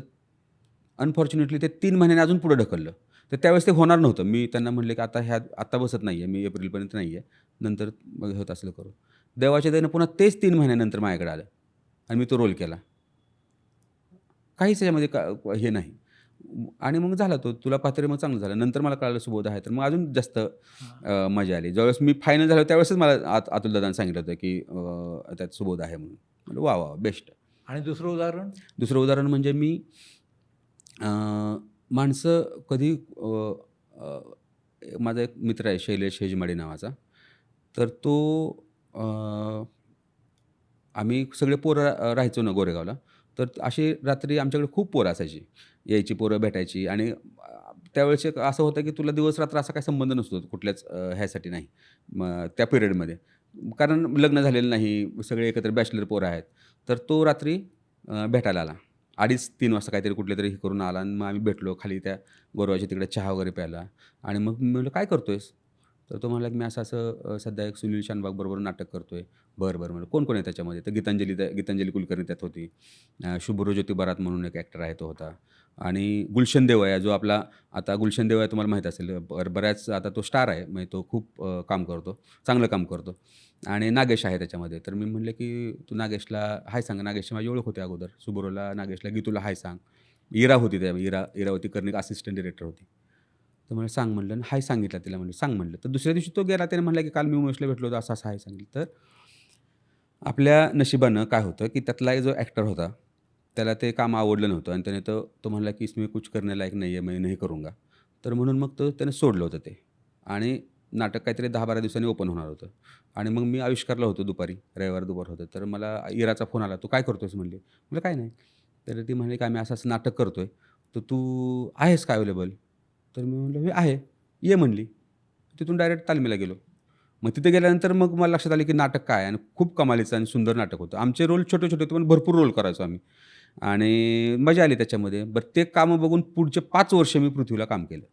अनफॉर्च्युनेटली ते 3 महिन्यांनी अजून पुढे ढकललं. तर त्यावेळेस ते होणार नव्हतं. मी त्यांना म्हटले, की आता बसत नाही आहे. मी एप्रिलपर्यंत नाही आहे. नंतर मग होत असलं करू. देवाच्या दयेनं पुन्हा तेच 3 महिन्यानंतर माझ्याकडे आलं आणि मी तो रोल केला. काहीच याच्यामध्ये हे नाही. आणि मग झाला तो. तुला पाहते मग चांगलं झालं. नंतर मला कळालं सुबोध आहे. तर मग अजून जास्त हां. मजा आली. ज्यावेळेस मी फायनल झालो त्यावेळेसच मला अतुल दादांनी सांगितलं होतं, की त्यात सुबोध आहे म्हणून. म्हटलं वाह! वाह! बेस्ट. आणि दुसरं उदाहरण? दुसरं उदाहरण म्हणजे मी अ, माणसं कधी अ, माझा एक मित्र आहे शैलेश हेजमाडे नावाचा. तर तो अ, आम्ही सगळे पोरं राहायचो ना गोरेगावला. तर अशी रात्री आमच्याकडे खूप पोरं असायची. यायची पोरं भेटायची आणि त्यावेळेस एक असं होतं की तुला दिवस-रात्र असा काही संबंध नसतो कुठल्याच ह्यासाठी नाही. मग त्या पिरियडमध्ये. कारण लग्न झालेलं नाही, सगळे एकत्र बॅचलर पोरं आहेत. तर तो रात्री भेटायला आला. 2:30-3 वाजता काहीतरी कुठलेतरी हे करून आला आणि मग आम्ही भेटलो खाली त्या गोरवाच्या तिकडे चहा वगैरे प्यायला आणि मग मी म्हटलं, "काय करतोयस?" तर तो म्हणाला, की "मी असं-असं सध्या एक सुनील शानबागबरोबर नाटक करतोय." "बरं, बरं." म्हणलं, "कोण-कोण आहे त्याच्यामध्ये?" तर गीतांजली कुलकर्णी त्यात होती. शुभ्रज्योती बरात म्हणून एक ॲक्टर आहे तो होता आणि गुलशन देवया जो आपला आता गुलशन देवया तुम्हाला माहीत असेल बऱ्याच आता तो स्टार आहे. म्हणजे तो खूप काम करतो, चांगलं काम करतो आणि नागेश आहे त्याच्यामध्ये. तर मी म्हटलं, की "तू नागेशला हाय सांग." नागेशची माझी ओळख होती अगोदर. शुभ्रोला, नागेशला, गीतूला हाय सांग. इरा होती त्या इरावती कर्णिक असिस्टंट डायरेक्टर होती. तर मला सांग म्हणलं आणि हाय सांगितलं तिला म्हणलं, "सांग" म्हणलं. तर दुसऱ्या दिवशी तो गेला. त्याने म्हटला, की "काल मी उमेशला भेटलो होतो, असं-असं आहे" सांगितलं. तर आपल्या नशिबानं काय होतं, की त्यातला एक जो ॲक्टर होता, त्याला ते काम आवडलं नव्हतं आणि त्याने तो म्हणला, की "इसमें कुछ करने लायक नहीं है, मैं नहीं करूँगा." तर म्हणून मग त्याने सोडलं होतं ते आणि नाटक काहीतरी 10-12 दिवसांनी ओपन होणार होतं आणि मग मी आविष्कारला होतो दुपारी, रविवार दुपार होतं. तर मला इराचा फोन आला, "तू काय करतोयस?" म्हणली. म्हटलं, "काय नाही." तर ती म्हणाली, की "आम्ही असं-असं नाटक करतोय, तर तू आहेस का अवेलेबल?" तर मी म्हटलं, "मी आहे." "ये" म्हणली. तिथून डायरेक्ट तालमीला गेलो. मग तिथे गेल्यानंतर मग मला लक्षात आलं, की नाटक काय आहे आणि खूप कमालीचं आणि सुंदर नाटक होतं. आमचे रोल छोटे-छोटे होते, पण भरपूर रोल करायचो आम्ही आणि मजा आली त्याच्यामध्ये. बरं ते कामं बघून पुढचे 5 वर्ष मी पृथ्वीला काम केलं.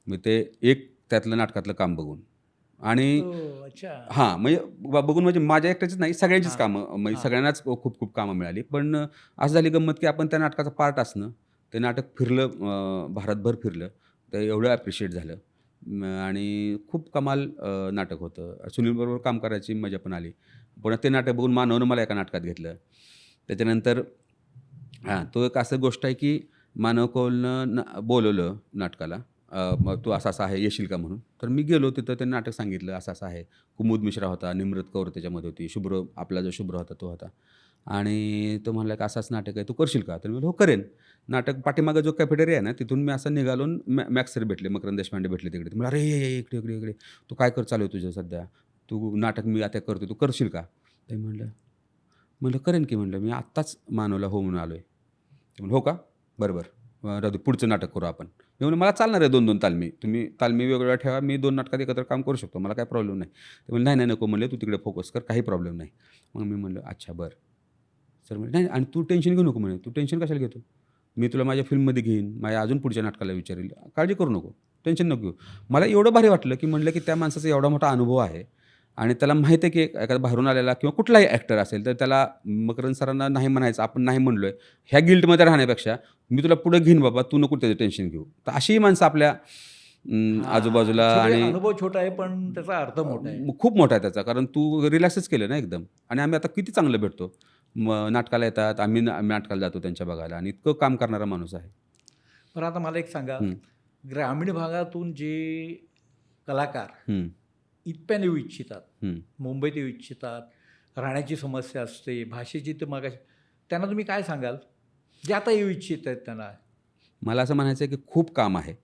मग ते एक त्यातलं नाटकातलं काम बघून आणि ओह! अच्छा. हां, म्हणजे बघून म्हणजे माझ्या एकट्याचीच नाही, सगळ्यांचीच हां, कामं म्हणजे हां. सगळ्यांनाच खूप-खूप कामं मिळाली. पण असं झाली गंमत, की आपण त्या नाटकाचा पार्ट असणं, ते नाटक फिरलं भारतभर फिरलं. तर एवढं ॲप्रिशिएट झालं आणि खूप कमाल नाटक होतं. सुनीलबरोबर काम करायची मजा पण आली. पुन्हा ते नाटक बघून मानवनं मला एका नाटकात घेतलं. त्याच्यानंतर हां, तो एक असं गोष्ट आहे, की मानव कौलनं बोलवलं नाटकाला. मग "तू असा-असा आहे, येशील का?" म्हणून. तर मी गेलो तिथं त्यांनी नाटक सांगितलं, असं-असं आहे. कुमुद मिश्रा होता, निम्रत कौर त्याच्यामध्ये होती, शुभ्र आपला जो शुभ्र होता तो होता. आणि तो म्हणला, की "असं-असं नाटक आहे, तू करशील का?" तर मी "हो, करेन." नाटक पाठीमागे जो कॅफेटेरिया आहे ना, तिथून मी असं निघालो मॅक्स सर भेटले, मकरंद देशपांडे भेटले तिकडे. ते म्हणाले, "अरे, ये, ये, इकडे, इकडे, इकडे. तू काय चालू आहे तुझं सध्या? तू नाटक मी आता करतोय, तू करशील का?" ते म्हणलं म्हणलं, "करेन की." म्हणलं, "मी आत्ताच मानवला हो म्हणून आलोय." ते म्हणले, "हो का? बरं, बरं. राहू दे पुढचं नाटक करू आपण." मी म्हणलं, "मला चालणार आहे 2-2 तालमी. तुम्ही तालमी वेगवेगळ्या ठेवा. मी 2 नाटकात एकत्र काम करू शकतो. मला काही प्रॉब्लेम नाही." ते म्हणले, "नाही, नाही, नको." म्हणले, "तू तिकडे फोकस कर. काही प्रॉब्लेम नाही." मग मी म्हणलं, "अच्छा, बरं." सर म्हणे, "नाही आणि तू टेन्शन घेऊ नको." म्हणे, "तू टेन्शन कशाला घेतो? मी तुला माझ्या फिल्ममध्ये घेईन. माझ्या अजून पुढच्या नाटकाला विचारेल. काळजी करू नको. टेन्शन नको घेऊ." मला एवढं भारी वाटलं, की म्हणलं, की त्या माणसाचा एवढा मोठा अनुभव आहे आणि त्याला माहीत आहे, की एखादा बाहेरून आलेला किंवा कुठलाही ॲक्टर असेल, तर त्याला मकरंद सरांना नाही म्हणायचं, आपण नाही म्हणलोय, ह्या गिल्टमध्ये राहण्यापेक्षा मी तुला पुढे घेईन बाबा, तू नको त्याचं टेन्शन घेऊ. तर अशीही माणसं आपल्या हां. आजूबाजूला छोटे आणि अनुभव छोटा आहे, पण त्याचा अर्थ मोठा आहे. खूप मोठा आहे त्याचा. कारण तू रिलॅक्सच केलं ना एकदम आणि आम्ही आता किती चांगलं भेटतो. मग नाटकाला येतात, आम्ही नाटकाला जातो त्यांच्या बघायला आणि इतकं काम करणारा माणूस आहे. पण आता मला एक सांगा, हं, ग्रामीण भागातून जे कलाकार हं, इथपर्यंत येऊ इच्छितात, हं. मुंबईत येऊ इच्छितात, राहण्याची समस्या असते, भाषेची तर मगाशी त्यांना तुम्ही काय सांगाल? जे आता येऊ इच्छित आहेत त्यांना? मला असं म्हणायचं आहे, की खूप काम आहे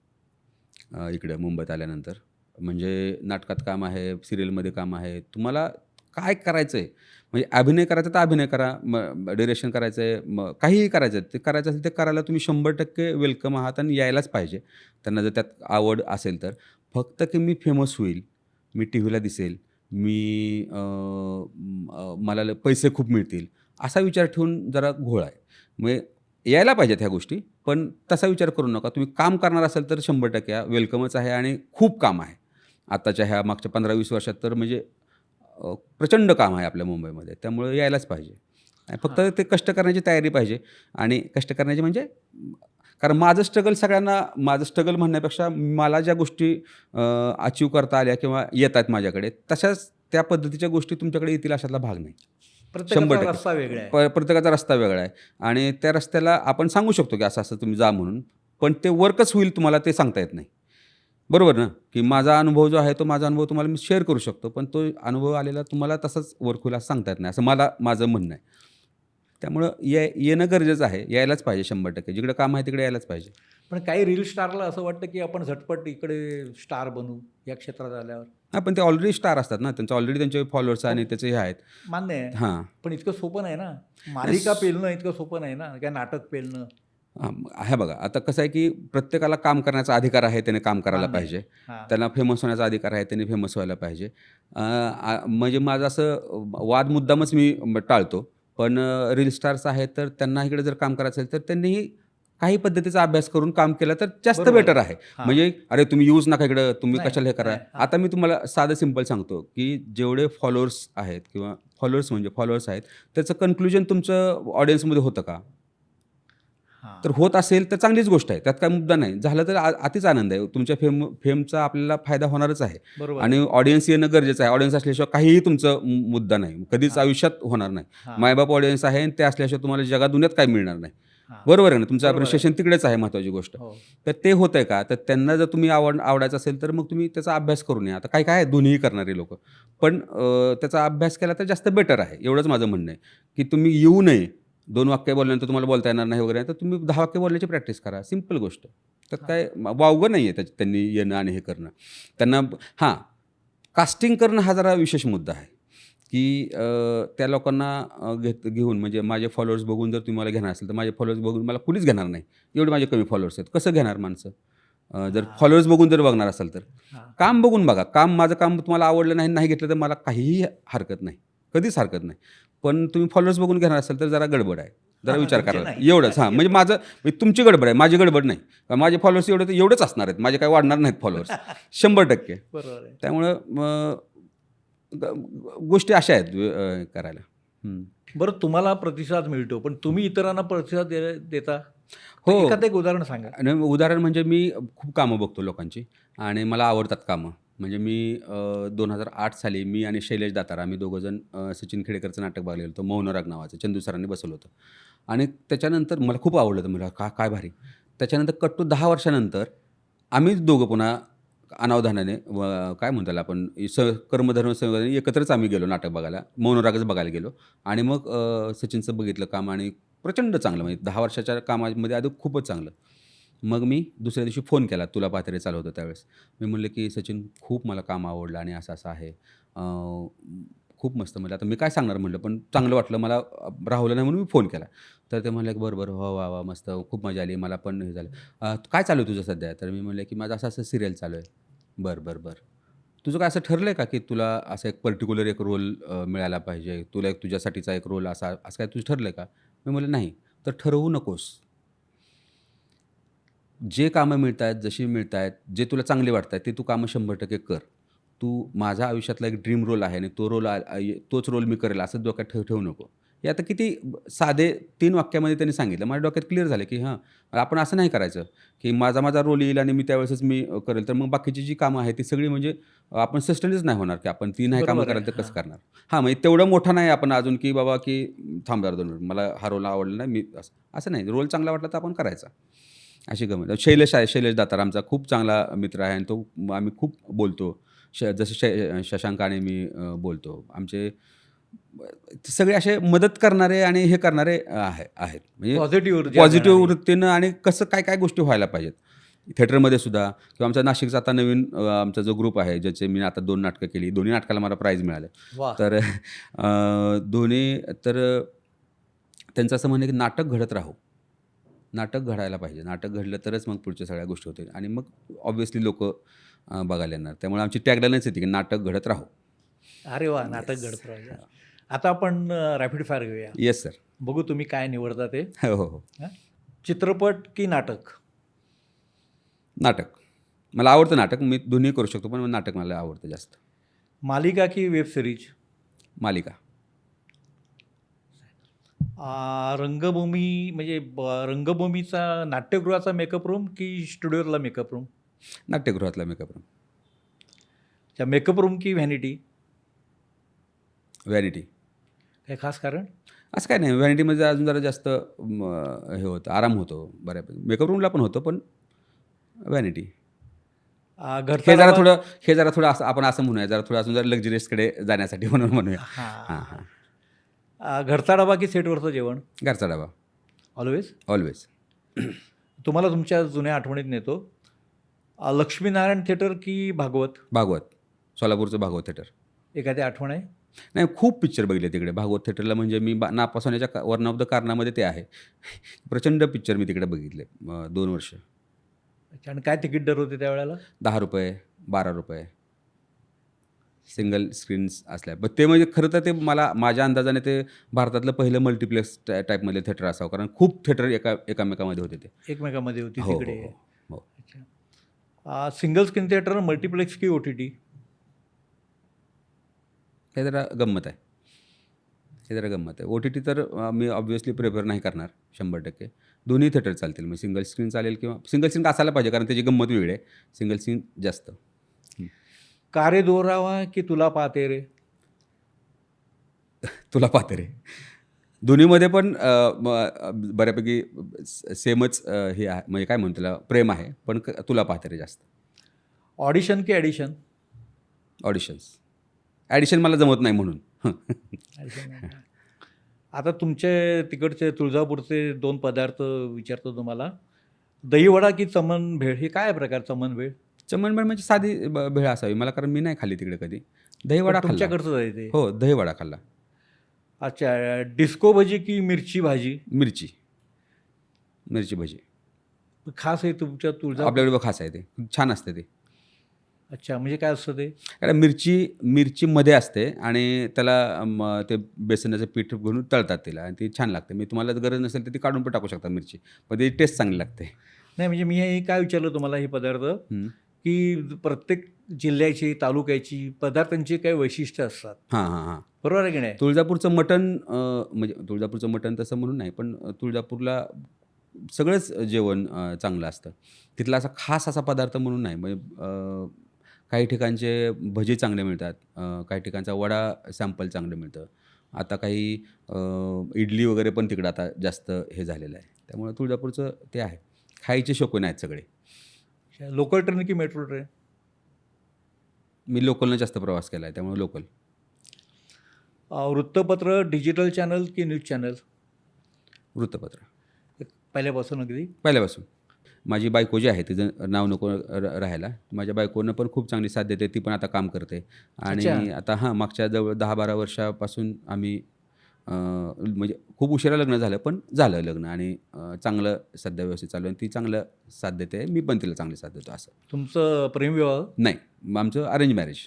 इकडं मुंबईत आल्यानंतर. म्हणजे नाटकात काम आहे, सीरियलमध्ये काम आहे. तुम्हाला काय करायचं आहे? म्हणजे अभिनय करायचा तर अभिनय करा. डिरेक्शन करायचं आहे, मग काहीही करायचं आहे. ते करायचं असेल ते करायला तुम्ही 100% वेलकम आहात आणि यायलाच पाहिजे. त्यांना जर त्यात आवड असेल तर. फक्त की मी फेमस होईल, मी टीव्हीला दिसेल, मी मला पैसे खूप मिळतील, असा विचार ठेवून जरा घोळ आहे. म्हणजे यायला पाहिजेत ह्या गोष्टी. पण तसा विचार करू नका. तुम्ही काम करणार असाल तर 100% वेलकमच आहे आणि खूप काम आहे. आत्ताच्या ह्या मागच्या 15-20 वर्षात तर म्हणजे प्रचंड काम आहे आपल्या मुंबईमध्ये. त्यामुळे यायलाच पाहिजे. आणि फक्त हां. ते कष्ट करण्याची तयारी पाहिजे आणि कष्ट करण्याची म्हणजे कारण माझं स्ट्रगल सगळ्यांना माझं स्ट्रगल म्हणण्यापेक्षा मला ज्या गोष्टी अचीव्ह करता आल्या किंवा येतात माझ्याकडे, तशाच त्या पद्धतीच्या गोष्टी तुमच्याकडे येतील अशातला भाग नाही. प्रत्येकाचा 100% रस्ता वेगळा आहे. प्रत्येकाचा रस्ता वेगळा आहे आणि त्या रस्त्याला आपण सांगू शकतो, की असं-असं तुम्ही जा म्हणून. पण ते वर्कच होईल तुम्हाला ते सांगता येत नाही. बरोबर ना? की माझा अनुभव जो आहे, तो माझा अनुभव तुम्हाला मी शेअर करू शकतो. पण तो अनुभव आलेला तुम्हाला तसाच वर्क होईल असं सांगता येत नाही. असं माझं म्हणणं आहे. त्यामुळं येणं गरजेचं आहे. यायलाच पाहिजे 100%. जिकडे काम आहे तिकडे यायलाच पाहिजे. पण काही रील स्टारला असं वाटतं, की आपण झटपट इकडे स्टार बनू या क्षेत्रात आल्यावर. हां, पण ते ऑलरेडी स्टार असतात ना. ऑलरेडी त्यांचे फॉलोअर्स हो, आणि त्याचे हे आहेत. मान्य आहे. हां. पण इतकं सोपं नाही ना. नाही मालिका पेलणं इतकं सोपं नाही ना, काय नाटक पेलणं. हां, हे बघा आता कसं आहे, की प्रत्येकाला काम करण्याचा अधिकार आहे, त्याने काम करायला मान्य आहे. पाहिजे. हां. त्याला फेमस होण्याचा अधिकार आहे, त्याने फेमस व्हायला पाहिजे. म्हणजे माझं असं वाद मुद्दामच मी टाळतो. पण रील स्टार्स आहेत, तर त्यांना इकडे जर काम करायचं असेल, तर त्यांनीही काही पद्धतीचा अभ्यास करून काम केलं तर जास्त बरोबर बेटर आहे. आहे. हां. म्हणजे "अरे, तुम्ही येऊच नका इकडं, तुम्ही नाही, कशाला हे करा." नाही. हां, आता मी तुम्हाला साधं सिंपल सांगतो, की जेवढे फॉलोअर्स आहेत किंवा फॉलोअर्स आहेत, त्याचं कन्क्लुजन तुमचं ऑडियन्समध्ये होतं का? तर हां. होत असेल तर चांगलीच गोष्ट आहे. त्यात काही मुद्दा नाही. झालं तर अतिच आनंद आहे. तुमच्या फेमचा आपल्याला फायदा होणारच आहे बरोबर आणि आहे. ऑडियन्स येणं गरजेचं आहे. ऑडियन्स असल्याशिवाय काहीही तुमचं मुद्दा नाही. कधीच हां, आयुष्यात होणार नाही. हां, मायबाप ऑडियन्स आहे आणि ते असल्याशिवाय तुम्हाला जगात दुनियेत काही मिळणार नाही. हां. बरोबर आहे ना? तुमचं बरोबर आहे. अप्रिशिएशन तिकडेच आहे महत्त्वाची गोष्ट. हो. तर ते होतंय का? तर त्यांना जर तुम्ही आवडायचं असेल तर मग तुम्ही त्याचा अभ्यास करून या. आता काय-काय आहे दोन्हीही करणारे लोकं. पण त्याचा अभ्यास केला तर जास्त बेटर आहे. एवढंच माझं म्हणणं आहे, की तुम्ही येऊ नये 2 वाक्य बोलल्यानंतर तुम्हाला बोलता येणार नाही वगैरे, तर तुम्ही 10 वाक्य बोलण्याची प्रॅक्टिस करा. सिंपल गोष्ट. त्यात हां. काय वावगं नाही आहे त्यांनी येणं आणि हे करणं. त्यांना हां, कास्टिंग करणं हा जरा विशेष मुद्दा आहे, की त्या लोकांना घेऊन म्हणजे माझे फॉलोअर्स बघून जर तुम्ही मला घेणार असेल, तर माझे फॉलोअर्स बघून मला कुणीच घेणार नाही. एवढे माझे कमी फॉलोअर्स आहेत. कसं घेणार माणसं? जर हां, फॉलोअर्स बघून जर बघणार असाल तर. हां. काम बघून बघा. माझं काम तुम्हाला आवडलं नाही, नाही घेतलं तर मला काहीही हरकत नाही. कधीच हरकत नाही. पण तुम्ही फॉलोअर्स बघून घेणार असाल तर जरा गडबड आहे. जरा विचार तुमचे करा. नाही. एवढंच हां, म्हणजे तुमची गडबड आहे, माझी गडबड नाही. माझे फॉलोअर्स एवढेच असणार आहेत. माझे काही वाढणार नाहीत फॉलोअर्स 100%. बरोबर आहे. त्यामुळं गोष्टी अशा आहेत करायला. हं. बरं तुम्हाला प्रतिसाद मिळतो, पण तुम्ही इतरांना प्रतिसाद देता? तर हो. एखादं एक उदाहरण सांगा. आणि उदाहरण म्हणजे मी खूप कामं बघतो लोकांची आणि मला आवडतात कामं. म्हणजे मी 2008 साली मी आणि शैलेश दातार आम्ही दोघंजण सचिन खेडेकरचं नाटक बघायला गेलो होतो. मौनराग नावाचं चंदू सरांनी बसवलं होतं. आणि त्याच्यानंतर मला खूप आवडलं होतं. मला काय भारी. त्याच्यानंतर कट टू 10 वर्षानंतर आम्हीच दोघं पुन्हा अनावधानाने काय म्हणतो त्याला आपण कर्मधर्म संयोगाने एकत्रच आम्ही गेलो नाटक बघायला. मौनरागच बघायला गेलो आणि मग सचिनचं बघितलं काम आणि प्रचंड चांगलं म्हणजे 10 वर्षाच्या कामामध्ये आधी खूपच चांगलं. मग मी दुसऱ्या दिवशी फोन केला. तुला पातेरे चालू होतं त्यावेळेस. मी म्हणलं, की "सचिन खूप मला काम आवडलं आणि असं-असं आहे. खूप मस्त." म्हणलं, "आता मी काय सांगणार?" म्हणलं, "पण चांगलं वाटलं मला राहवलं नाही म्हणून मी फोन केला." तर ते म्हणले, "बरं, बरं. हो, वाह, वाह! मस्त. खूप मजा आली. मला पण हे झालं. काय चालू आहे तुझं सध्या?" तर मी म्हणलं, की "माझं असं-असं सीरियल चालू आहे." "बरं, बरं, बरं. तुझं काय असं ठरलं आहे का, की तुला असं एक पर्टिक्युलर एक रोल मिळाला पाहिजे? तुला एक तुझ्यासाठीचा एक रोल असं काय तुझं ठरलं आहे का?" मी म्हणलं, "नाही." "तर ठरवू नकोस. जे कामं मिळतायत, जशी मिळतायत, जे तुला चांगले वाटतायत, ते तू कामं 100% कर. तू माझ्या आयुष्यातला एक ड्रीम रोल आहे आणि तो रोल तोच रोल मी करेल असं डोक्यात ठेवू नको. हे आता किती साधे 3 वाक्यामध्ये त्यांनी सांगितलं. माझ्या डोक्यात क्लिअर झालं, की हां, आपण असं नाही करायचं, की माझा रोल येईल आणि मी त्यावेळेसच करेल. तर मग बाकीची जी कामं आहेत ती सगळी म्हणजे आपण सस्टेनच नाही होणार, की आपण ती नाही कामं बरोबर आहे. कराल तर कसं हां. करणार? हां, म्हणजे तेवढं मोठा नाही आपण अजून, की बाबा, की थांब जरा 2 मिनिट मला हा रोल आवडला नाही, मी असं नाही. रोल चांगला वाटला तर आपण करायचा. अशी गंमत. शैलेश आहे, शैलेश दातार आमचा खूप चांगला मित्र आहे आणि तो आम्ही खूप बोलतो. जसं शशांक आणि मी बोलतो. आमचे सगळे असे मदत करणारे आणि हे करणारे आहेत. म्हणजे पॉझिटिव्ह ऊर्जा पॉझिटिव्ह देणारी. वृत्तीनं आणि कसं काय गोष्टी व्हायला पाहिजेत. थिएटरमध्ये सुद्धा किंवा आमचा नाशिकचा आता नवीन आमचा जो ग्रुप आहे, ज्याचे मी आता 2 नाटकं केली. दोन्ही नाटकाला मला प्राईज मिळालं. वाह! तर दोन्ही तर त्यांचं असं म्हणणं आहे, की नाटक घडत राहो. नाटक घडायला पाहिजे. नाटक घडलं तरच मग पुढच्या सगळ्या गोष्टी होतील आणि मग ऑब्व्हियसली लोकं बघायला येणार. त्यामुळे आमची टॅगलाईनच येते, की नाटक घडत राहो. अरे वाह! नाटक येस. घडत राहिलं. आता आपण रॅपिड फायर घेऊया. Yes sir. बघू तुम्ही काय निवडता ते. हो, हो, हो. हां. चित्रपट की नाटक? नाटक. मला आवडतं नाटक. मी दोन्ही करू शकतो, पण नाटक मला आवडतं जास्त. मालिका की वेब सीरीज? मालिका. रंगभूमी म्हणजे रंगभूमीचा नाट्यगृहाचा मेकअप रूम की स्टुडिओतला मेकअप रूम? नाट्यगृहातला मेकअप रूम. अच्छा, मेकअप रूम की व्हॅनिटी? व्हॅनिटी. काही खास कारण? असं काही नाही. व्हॅनिटीमध्ये अजून जरा जास्त हे होतं, आराम होतो बऱ्यापैकी. मेकअप रूमला पण होतो, पण व्हॅनिटी. घरचा डाबा? हे जरा थोडं असं आपण असं म्हणूया, जरा थोडं अजून जरा लक्झरियसकडे जाण्यासाठी म्हणून म्हणूया. हां, हां. हां. घरचा डबा की सेटवरचं जेवण? घरचा डबा. ऑलवेज? ऑलवेज. तुम्हाला तुमच्या जुन्या आठवणीत नेतो. लक्ष्मीनारायण थिएटर की भागवत? भागवत. सोलापूरचं भागवत थिएटर. एखादी आठवण आहे? नाही, खूप पिक्चर बघितले तिकडे. भागवत थिएटरला म्हणजे मी नापास होण्याच्या वन ऑफ द कारणामध्ये ते आहे. प्रचंड पिक्चर मी तिकडे बघितले 2 वर्ष. अच्छा, आणि काय तिकीट दर होते त्यावेळेला? ₹10, ₹12 सिंगल स्क्रीन्स असल्या. पण ते म्हणजे खरं तर ते मला माझ्या अंदाजाने ते भारतातलं पहिलं मल्टिप्लेक्स टाईपमधलं थिएटर असावं. कारण खूप थिएटर एकामेकामध्ये होते ते. एकमेकांमध्ये होती हो, हो, तिकडे. हो. हो. अच्छा. सिंगल स्क्रीन थिएटर, मल्टिप्लेक्स की OTT? हे जरा गंमत आहे. हे जरा गंमत आहे. OTT तर मी ऑब्व्हियसली प्रिफर नाही करणार 100%. दोन्ही थिएटर चालतील. मग सिंगल स्क्रीन चालेल किंवा सिंगल स्क्रीन असायला पाहिजे कारण त्याची गंमत वेगळी आहे. सिंगल स्क्रीन जास्त. कारे दोरावा की तुला पाहते रे? तुला पाहते रे. दोन्हीमध्ये पण बऱ्यापैकी सेमच हे आहे म्हणजे काय म्हणतो त्याला प्रेम आहे. पण तुला पाहते रे जास्त. ऑडिशन की ॲडिशन? ऑडिशन्स. ॲडिशन मला जमत नाही म्हणून. आता तुमचे तिकडचे तुळजापूरचे 2 पदार्थ विचारतो तुम्हाला. दहीवडा की चमन भेळ? हे काय प्रकार चमन भेळ? चमनबेळ म्हणजे साधी भेळ असावी मला, कारण मी नाही खाल्ली तिकडे कधी. दहीवडा खाल्ला. तुमच्याकडचं आहे ते. हो, दहीवडा खाल्ला. अच्छा, डिस्को भजी की मिरची भाजी? मिरची भजी. खास आहे तुमच्या तुळजापूर. आपल्याकडे खास आहे ते, छान असते ते. अच्छा, म्हणजे काय असतं ते? कारण मिरची मध्ये असते आणि त्याला ते बेसनाचं पीठ घेऊन तळतात तिला आणि ती छान लागते. मी तुम्हाला गरज नसेल तर ती काढून पण टाकू शकता मिरची, पण ती टेस्ट चांगली लागते. नाही, म्हणजे मी हे काय विचारलं तुम्हाला हे पदार्थ, की प्रत्येक जिल्ह्याची, तालुक्याची पदार्थांची काही वैशिष्ट्य असतात. हां. बरोबर आहे की नाही? तुळजापूरचं मटण म्हणजे तुळजापूरचं मटण तसं म्हणून नाही, पण तुळजापूरला सगळंच जेवण चांगलं असतं. तिथला असा खास असा पदार्थ म्हणून नाही. म्हणजे काही ठिकाणचे भजी चांगले मिळतात, काही ठिकाणचा वडा सॅम्पल चांगलं मिळतं. आता काही इडली वगैरे पण तिकडं आता जास्त हे झालेलं आहे. त्यामुळे तुळजापूरचं ते आहे. खायचे शौकीन आहेत सगळे. लोकल ट्रेन की मेट्रो ट्रेन? मी लोकलनं जास्त प्रवास केला आहे, त्यामुळे लोकल. वृत्तपत्र, डिजिटल चॅनल की न्यूज चॅनल? वृत्तपत्र. पहिल्यापासून अगदी? पहिल्यापासून. माझी बायको जी आहे तिचं नाव नको राहायला. माझ्या बायकोनं पण खूप चांगली साथ देते. ती पण आता काम करते आणि अच्छा. आता मागच्या जवळ 10-12 वर्षापासून आम्ही म्हणजे खूप उशिरा लग्न झालं, पण झालं लग्न आणि चांगलं सध्या व्यवस्थित चालू आहे. ती चांगलं साथ देते, मी पण तिला चांगली साथ देतो असं. तुमचं प्रेमविवाह? नाही, आमचं अरेंज मॅरेज.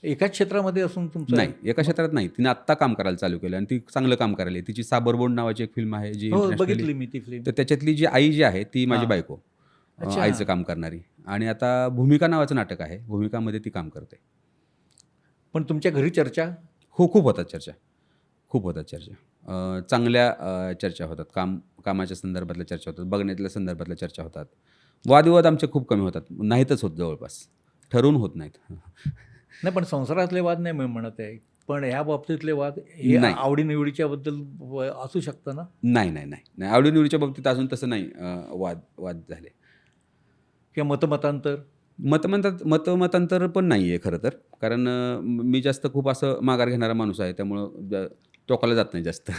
एकाच क्षेत्रामध्ये असून तुमचं? नाही, एका क्षेत्रात नाही. तिने आत्ता काम करायला चालू केलं आणि ती चांगलं काम करायला. तिची साबरबोंड नावाची एक फिल्म आहे जी हो, इंटरनॅशनली, बघितली मी ती फिल्म. तर त्याच्यातली जी आई जी आहे ती माझी हां. बायको, अच्छा. आईचं काम करणारी. आणि आता भूमिका नावाचं नाटक आहे, भूमिकामध्ये ती काम करते. पण तुमच्या घरी चर्चा? खूप होतात चर्चा. चांगल्या चर्चा होतात. कामाच्या संदर्भातल्या चर्चा होतात, बघण्यातल्या संदर्भातल्या चर्चा होतात. वादविवाद आमचे खूप कमी होतात, नाहीतच होत जवळपास, ठरवून होत नाहीत. नाही, पण संसारातले वाद नाही मी म्हणत आहे, पण ह्या बाबतीतले वाद हे नाही. आवडीनिवडीच्या बद्दल असू शकतं ना? नाही. आवडीनिवडीच्या बाबतीत अजून तसं नाही वाद झाले. किंवा मतमतांतर? मतमतांतर पण नाही आहे खरं तर, कारण मी जास्त खूप असं माघार घेणारा माणूस आहे, त्यामुळं टोकाला जात नाही जास्त.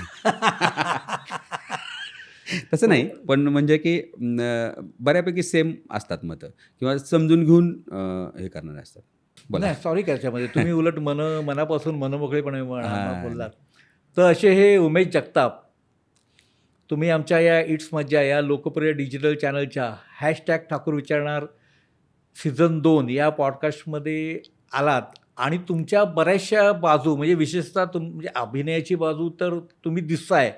तसं नाही, पण म्हणजे की बऱ्यापैकी सेम असतात मतं किंवा समजून घेऊन हे करणारे असतात. बोला. नाही, सॉरी त्याच्यामध्ये तुम्ही उलट मनापासून मनमोकळेपणे हां. बोललात. तर असे हे उमेश जगताप, तुम्ही आमच्या या इट्स मज्जा या लोकप्रिय डिजिटल चॅनलच्या #ठाकूर विचारणार सीझन 2 या पॉडकास्टमध्ये आलात आणि तुमच्या बऱ्याचशा बाजू, म्हणजे विशेषतः म्हणजे अभिनयाची बाजू तर तुम्ही दिसताय.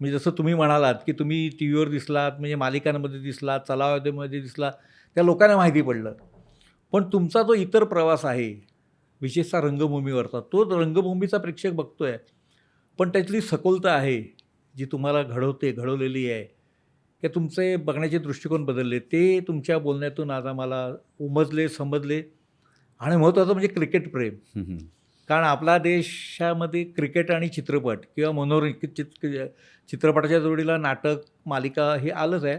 म्हणजे जसं तुम्ही म्हणालात की तुम्ही टी व्हीवर दिसलात, म्हणजे मालिकांमध्ये दिसलात, चलावामध्ये दिसलात, त्या लोकांना माहिती पडलं. पण तुमचा जो इतर प्रवास आहे, विशेषतः रंगभूमीवरचा, तो रंगभूमीचा प्रेक्षक बघतोय, पण त्यातली सखोलता आहे जी तुम्हाला घडवलेली आहे, की तुमचे बघण्याचे दृष्टिकोन बदलले, ते तुमच्या बोलण्यातून आज आम्हाला समजले. आणि महत्त्वाचं म्हणजे क्रिकेट प्रेम. कारण आपला देशामध्ये क्रिकेट आणि चित्रपट किंवा चित्रपटाच्या जोडीला नाटक, मालिका हे आलंच आहे,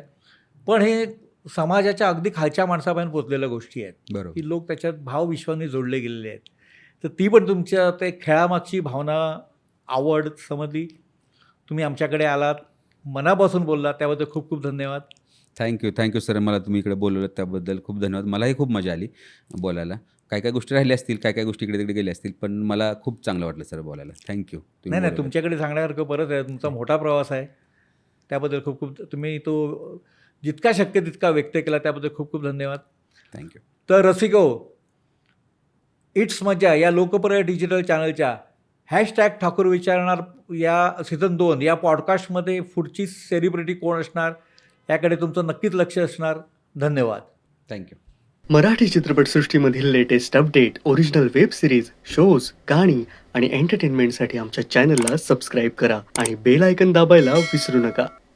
पण हे समाजाच्या अगदी खालच्या माणसापर्यंत पोचलेल्या गोष्टी आहेत, बरोबर. की लोक त्याच्यात भावविश्वाने जोडले गेलेले आहेत. तर ती पण तुमच्या ते खेळामागची भावना, आवड समजली. तुम्ही आमच्याकडे आलात, मनापासून बोललात, त्याबद्दल खूप खूप धन्यवाद. थँक्यू सर, मला तुम्ही इकडे बोलवलं त्याबद्दल खूप धन्यवाद. मलाही खूप मजा आली बोलायला. काय गोष्टी राहिल्या असतील, काय गोष्टी इकडे तिकडे गेल्या असतील, पण मला खूप चांगलं वाटलं सर बोलायला. थँक्यू. नाही, तुमच्याकडे सांगण्यासारखं परत आहे. तुमचा मोठा प्रवास आहे, त्याबद्दल खूप खूप तुम्ही तो जितका शक्य तितका व्यक्त केला, त्याबद्दल खूप खूप धन्यवाद. थँक्यू. तर रसिको, इट्स मज्जा या लोकप्रिय डिजिटल चॅनलच्या #ठाकूर विचारणार या सीझन 2 या पॉडकास्टमध्ये पुढची सेलिब्रिटी कोण असणार याकडे तुमचं नक्कीच लक्ष असणार. धन्यवाद. थँक्यू. मराठी चित्रपटसृष्टीमधील latest update, original web series, shows, गाणी आणि एंटरटेनमेंटसाठी आमच्या चॅनलला सबस्क्राईब करा आणि बेल आयकन दाबायला विसरू नका.